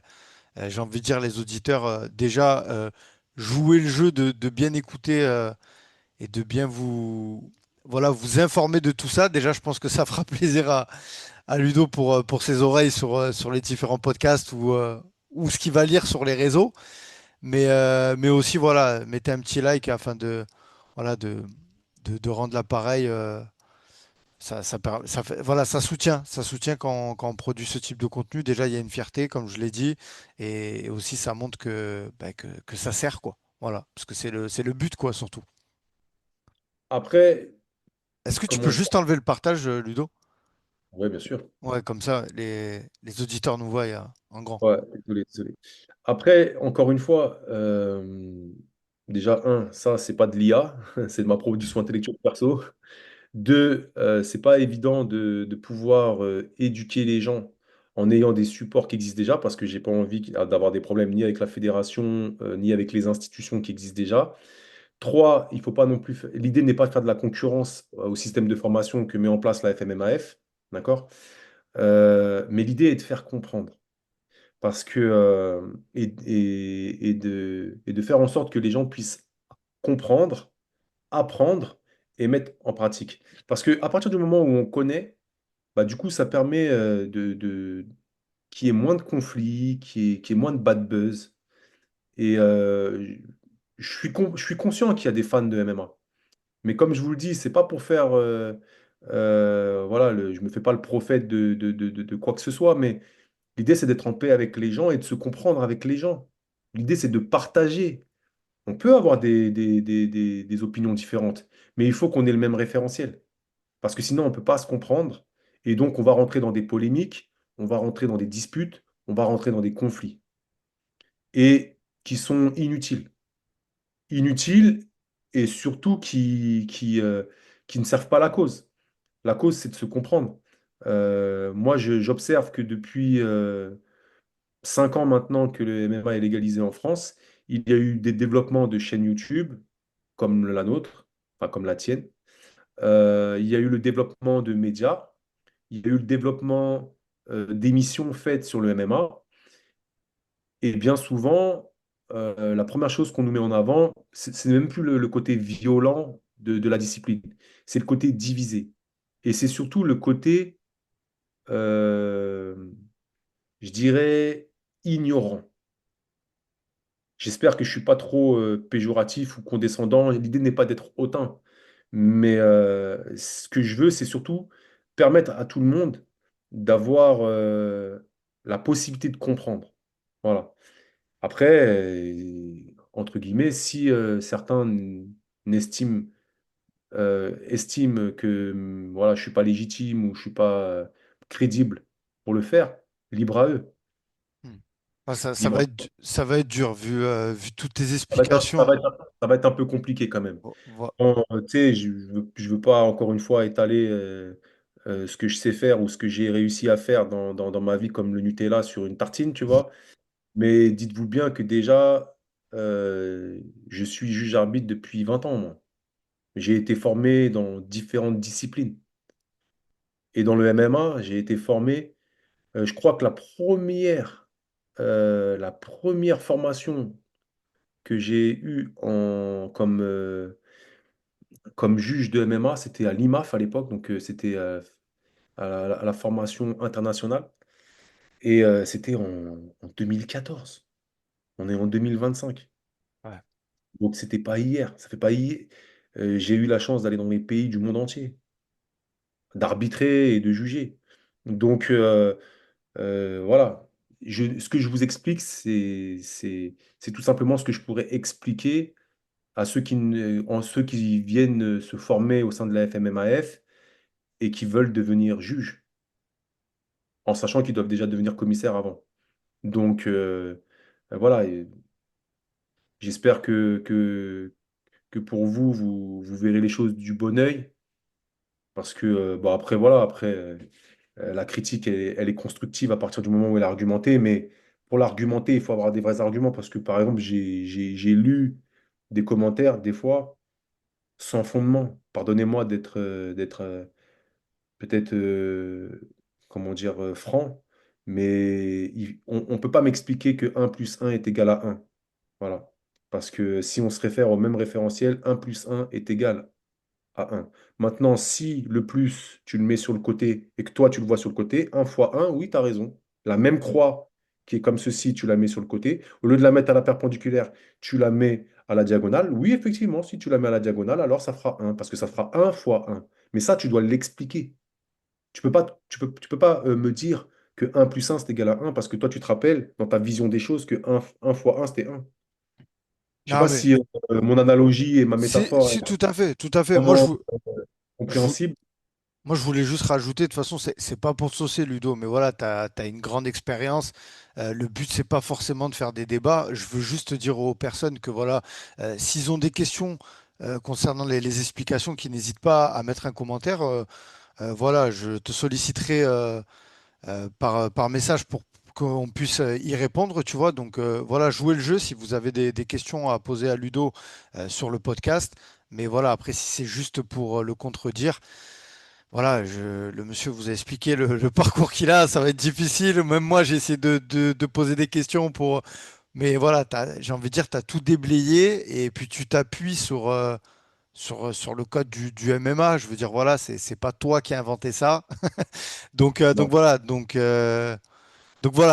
Speaker 1: j'ai envie de dire les auditeurs, déjà, jouez le jeu de bien écouter. Et de bien voilà, vous informer de tout ça. Déjà, je pense que ça fera plaisir à Ludo pour ses oreilles sur les différents podcasts ou ce qu'il va lire sur les réseaux. Mais aussi, voilà, mettez un petit like afin voilà, de rendre l'appareil. Voilà, ça soutient quand on produit ce type de contenu. Déjà, il y a une fierté, comme je l'ai dit, et aussi ça montre que ça sert, quoi. Voilà, parce que c'est le but, quoi, surtout.
Speaker 2: Après,
Speaker 1: Est-ce que tu peux
Speaker 2: comment dire?
Speaker 1: juste enlever le partage, Ludo?
Speaker 2: Oui, bien sûr.
Speaker 1: Ouais, comme ça, les auditeurs nous voient en grand.
Speaker 2: Ouais, désolé, désolé. Après, encore une fois, déjà, ça, c'est pas de l'IA, c'est de ma production intellectuelle perso. Deux, c'est pas évident de pouvoir éduquer les gens en ayant des supports qui existent déjà, parce que j'ai pas envie d'avoir des problèmes ni avec la fédération, ni avec les institutions qui existent déjà. Trois, il faut pas non plus. L'idée n'est pas de faire de la concurrence au système de formation que met en place la FMMAF, d'accord? Mais l'idée est de faire comprendre. Parce que, et de faire en sorte que les gens puissent comprendre, apprendre et mettre en pratique. Parce que à partir du moment où on connaît, bah, du coup, ça permet qu'il y ait moins de conflits, qu'il y ait moins de bad buzz. Et je suis conscient qu'il y a des fans de MMA. Mais comme je vous le dis, c'est pas pour faire, voilà, je me fais pas le prophète de quoi que ce soit, mais l'idée c'est d'être en paix avec les gens et de se comprendre avec les gens. L'idée c'est de partager. On peut avoir des opinions différentes, mais il faut qu'on ait le même référentiel. Parce que sinon, on ne peut pas se comprendre Et donc, on va rentrer dans des polémiques, on va rentrer dans des disputes, on va rentrer dans des conflits et qui sont inutiles. Inutiles et surtout qui ne servent pas la cause. La cause, c'est de se comprendre. Moi, j'observe que depuis 5 ans maintenant que le MMA est légalisé en France, il y a eu des développements de chaînes YouTube, comme la nôtre, enfin comme la tienne. Il y a eu le développement de médias, il y a eu le développement d'émissions faites sur le MMA. Et bien souvent, la première chose qu'on nous met en avant, c'est même plus le côté violent de la discipline, c'est le côté divisé. Et c'est surtout le côté, euh, je dirais, ignorant. J'espère que je suis pas trop péjoratif ou condescendant. L'idée n'est pas d'être hautain, mais ce que je veux, c'est surtout permettre à tout le monde d'avoir la possibilité de comprendre. Voilà. Après, entre guillemets, si certains estiment que voilà, je suis pas légitime ou je suis pas crédible pour le faire, libre à eux.
Speaker 1: Hmm. Ah,
Speaker 2: Libre
Speaker 1: ça va être dur vu toutes tes
Speaker 2: Ça
Speaker 1: explications.
Speaker 2: va ça va être un peu compliqué quand même.
Speaker 1: Vo-
Speaker 2: Bon, tu sais, je veux pas encore une fois étaler ce que je sais faire ou ce que j'ai réussi à faire dans ma vie comme le Nutella sur une tartine, tu vois. Mais dites-vous bien que déjà, je suis juge-arbitre depuis 20 ans, moi. J'ai été formé dans différentes disciplines. Et dans le MMA, j'ai été formé, je crois que la première formation que j'ai eue comme juge de MMA, c'était à l'IMAF à l'époque, donc c'était à la formation internationale. Et c'était en 2014. On est en 2025.
Speaker 1: Ouais.
Speaker 2: Donc c'était pas hier. Ça fait pas hier. J'ai eu la chance d'aller dans les pays du monde entier, d'arbitrer et de juger. Donc voilà. Ce que je vous explique, c'est tout simplement ce que je pourrais expliquer à ceux qui viennent se former au sein de la FMMAF et qui veulent devenir juges, en sachant qu'ils doivent déjà devenir commissaires avant. Donc voilà, et j'espère que pour vous, vous verrez les choses du bon œil, parce que bon, après, voilà, après, la critique, elle est constructive à partir du moment où elle est argumentée, mais pour l'argumenter, il faut avoir des vrais arguments, parce que par exemple, j'ai lu des commentaires, des fois, sans fondement. Pardonnez-moi d'être peut-être, comment dire, franc, mais on ne peut pas m'expliquer que 1 + 1 est égal à 1. Voilà. Parce que si on se réfère au même référentiel, 1 + 1 est égal à 1. Maintenant, si le plus, tu le mets sur le côté et que toi, tu le vois sur le côté, 1 × 1, oui, tu as raison. La même croix qui est comme ceci, tu la mets sur le côté. Au lieu de la mettre à la perpendiculaire, tu la mets à la diagonale. Oui, effectivement, si tu la mets à la diagonale, alors ça fera 1, parce que ça fera 1 × 1. Mais ça, tu dois l'expliquer. Tu peux pas me dire que 1 + 1 c'est égal à 1 parce que toi, tu te rappelles dans ta vision des choses que 1 × 1 c'était 1. Je sais
Speaker 1: Non,
Speaker 2: pas
Speaker 1: mais
Speaker 2: si mon analogie et ma
Speaker 1: si,
Speaker 2: métaphore est
Speaker 1: si, tout à fait, tout à fait.
Speaker 2: vraiment
Speaker 1: Je vou-
Speaker 2: compréhensible.
Speaker 1: Moi, je voulais juste rajouter, de toute façon, c'est pas pour te saucer, Ludo, mais voilà, tu as une grande expérience. Le but, c'est pas forcément de faire des débats. Je veux juste dire aux personnes que, voilà, s'ils ont des questions concernant les explications, qu'ils n'hésitent pas à mettre un commentaire. Voilà, je te solliciterai par message pour qu'on puisse y répondre, tu vois. Donc, voilà, jouez le jeu si vous avez des questions à poser à Ludo sur le podcast. Mais voilà, après, si c'est juste pour le contredire. Voilà, le monsieur vous a expliqué le parcours qu'il a, ça va être difficile. Même moi, j'ai essayé de poser des questions pour. Mais voilà, j'ai envie de dire, tu as tout déblayé et puis tu t'appuies sur le code du MMA. Je veux dire, voilà, c'est pas toi qui as inventé ça. Donc
Speaker 2: Non.
Speaker 1: voilà, donc voilà.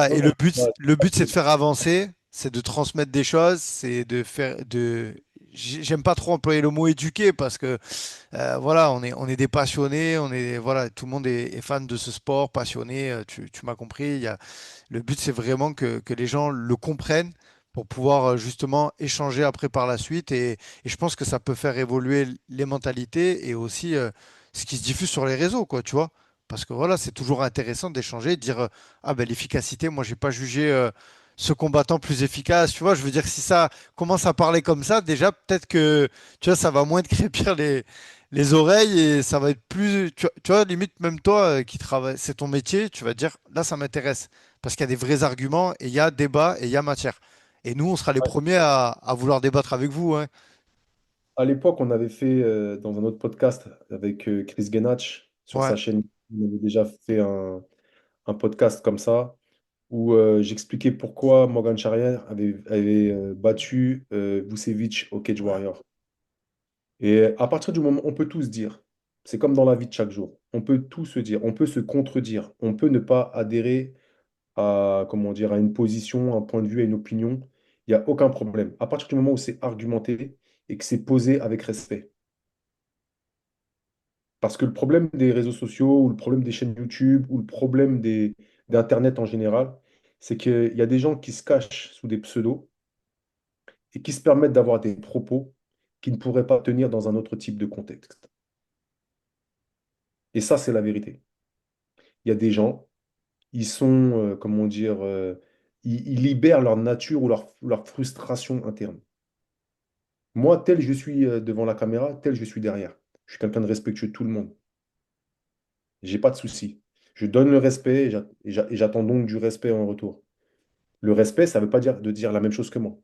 Speaker 2: Non,
Speaker 1: Et
Speaker 2: non, ouais,
Speaker 1: le but, c'est de faire avancer, c'est de transmettre des choses, c'est de faire. J'aime pas trop employer le mot éduquer parce que voilà, on est des passionnés, voilà, tout le monde est fan de ce sport, passionné, tu m'as compris. Le but, c'est vraiment que les gens le comprennent pour pouvoir justement échanger après par la suite. Et je pense que ça peut faire évoluer les mentalités et aussi ce qui se diffuse sur les réseaux, quoi, tu vois. Parce que voilà, c'est toujours intéressant d'échanger, de dire ah ben l'efficacité, moi j'ai pas jugé ce combattant plus efficace. Tu vois, je veux dire, si ça commence à parler comme ça, déjà peut-être que tu vois, ça va moins te crépir les oreilles et ça va être plus. Tu vois, limite, même toi qui travaille, c'est ton métier, tu vas te dire là, ça m'intéresse. Parce qu'il y a des vrais arguments et il y a débat et il y a matière. Et nous, on sera les premiers à vouloir débattre avec vous, hein.
Speaker 2: À l'époque, on avait fait dans un autre podcast avec Chris Genach sur
Speaker 1: Ouais.
Speaker 2: sa chaîne. On avait déjà fait un podcast comme ça où j'expliquais pourquoi Morgan Charrière avait battu Vucevic au Cage
Speaker 1: Ouais.
Speaker 2: Warrior. Et à partir du moment, on peut tous dire, c'est comme dans la vie de chaque jour, on peut tout se dire, on peut se contredire, on peut ne pas adhérer à, comment dire, à une position, un point de vue, à une opinion. Il n'y a aucun problème. À partir du moment où c'est argumenté et que c'est posé avec respect. Parce que le problème des réseaux sociaux, ou le problème des chaînes YouTube, ou le problème d'Internet en général, c'est qu'il y a des gens qui se cachent sous des pseudos et qui se permettent d'avoir des propos qui ne pourraient pas tenir dans un autre type de contexte. Et ça, c'est la vérité. Il y a des gens, ils sont, comment dire, ils libèrent leur nature ou leur frustration interne. Moi, tel je suis devant la caméra, tel je suis derrière. Je suis quelqu'un de respectueux de tout le monde. J'ai pas de souci. Je donne le respect et j'attends donc du respect en retour. Le respect, ça ne veut pas dire de dire la même chose que moi.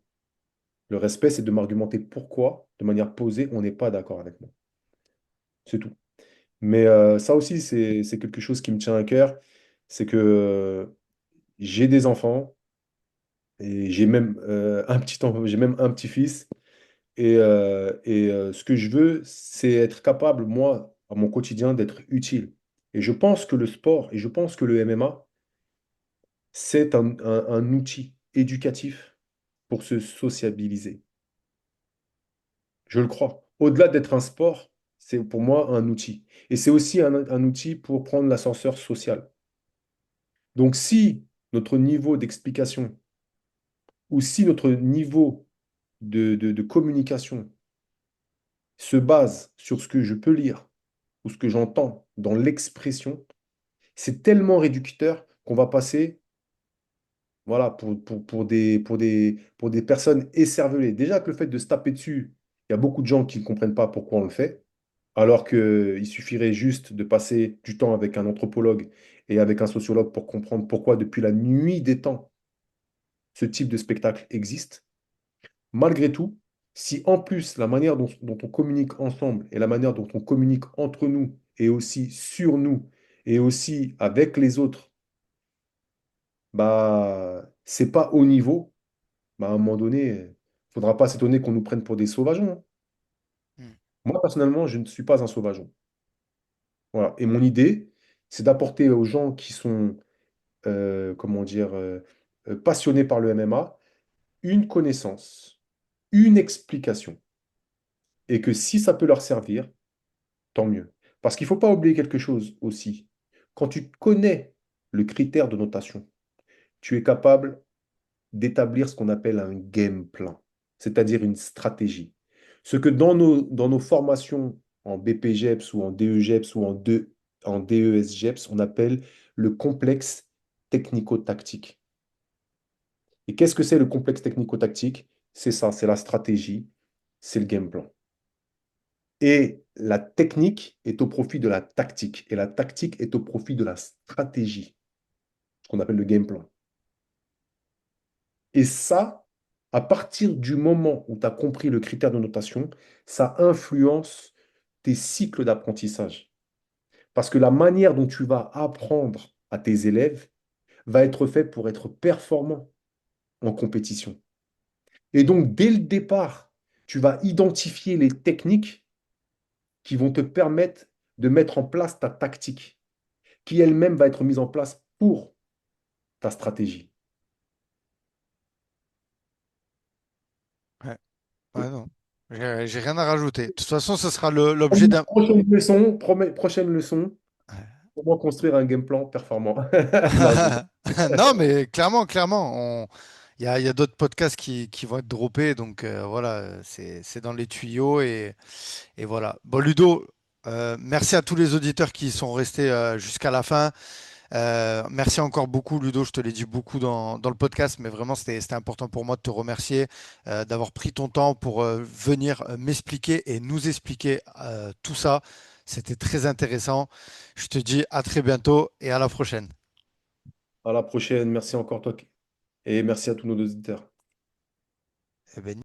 Speaker 2: Le respect, c'est de m'argumenter pourquoi, de manière posée, on n'est pas d'accord avec moi. C'est tout. Mais ça aussi, c'est quelque chose qui me tient à cœur. C'est que j'ai des enfants et j'ai même un petit enfant, j'ai même un petit-fils. Ce que je veux, c'est être capable, moi, à mon quotidien, d'être utile. Et je pense que le sport et je pense que le MMA, c'est un outil éducatif pour se sociabiliser. Je le crois. Au-delà d'être un sport, c'est pour moi un outil. Et c'est aussi un outil pour prendre l'ascenseur social. Donc si notre niveau d'explication ou si notre niveau de communication se base sur ce que je peux lire ou ce que j'entends dans l'expression, c'est tellement réducteur qu'on va passer voilà, pour des personnes écervelées. Déjà que le fait de se taper dessus, il y a beaucoup de gens qui ne comprennent pas pourquoi on le fait, alors qu'il suffirait juste de passer du temps avec un anthropologue et avec un sociologue pour comprendre pourquoi depuis la nuit des temps, ce type de spectacle existe. Malgré tout, si en plus la manière dont on communique ensemble et la manière dont on communique entre nous et aussi sur nous et aussi avec les autres, bah, c'est pas au niveau, bah, à un moment donné, il faudra pas s'étonner qu'on nous prenne pour des sauvageons, hein.
Speaker 1: Hmm.
Speaker 2: Moi, personnellement, je ne suis pas un sauvageon. Voilà. Et mon idée, c'est d'apporter aux gens qui sont, comment dire, passionnés par le MMA, une connaissance, une explication. Et que si ça peut leur servir, tant mieux. Parce qu'il ne faut pas oublier quelque chose aussi. Quand tu connais le critère de notation, tu es capable d'établir ce qu'on appelle un game plan, c'est-à-dire une stratégie. Ce que dans nos formations en BPGEPS ou en DEGEPS ou en DESGEPS, on appelle le complexe technico-tactique. Et qu'est-ce que c'est le complexe technico-tactique? C'est ça, c'est la stratégie, c'est le game plan. Et la technique est au profit de la tactique. Et la tactique est au profit de la stratégie, ce qu'on appelle le game plan. Et ça, à partir du moment où tu as compris le critère de notation, ça influence tes cycles d'apprentissage. Parce que la manière dont tu vas apprendre à tes élèves va être faite pour être performant en compétition. Et donc, dès le départ, tu vas identifier les techniques qui vont te permettre de mettre en place ta tactique, qui elle-même va être mise en place pour ta stratégie.
Speaker 1: Ouais. Ouais, non. J'ai rien à rajouter. De toute façon, ce sera l'objet d'un.
Speaker 2: Prochaine leçon, comment construire un game plan performant. Non, je rigole.
Speaker 1: Non, mais clairement, clairement, il y a d'autres podcasts qui vont être droppés, donc voilà, c'est dans les tuyaux et voilà. Bon, Ludo, Merci à tous les auditeurs qui sont restés jusqu'à la fin. Merci encore beaucoup, Ludo. Je te l'ai dit beaucoup dans le podcast, mais vraiment, c'était important pour moi de te remercier, d'avoir pris ton temps pour venir m'expliquer et nous expliquer tout ça. C'était très intéressant. Je te dis à très bientôt et à la prochaine.
Speaker 2: À la prochaine. Merci encore, toi. Et merci à tous nos auditeurs.
Speaker 1: Eh ben,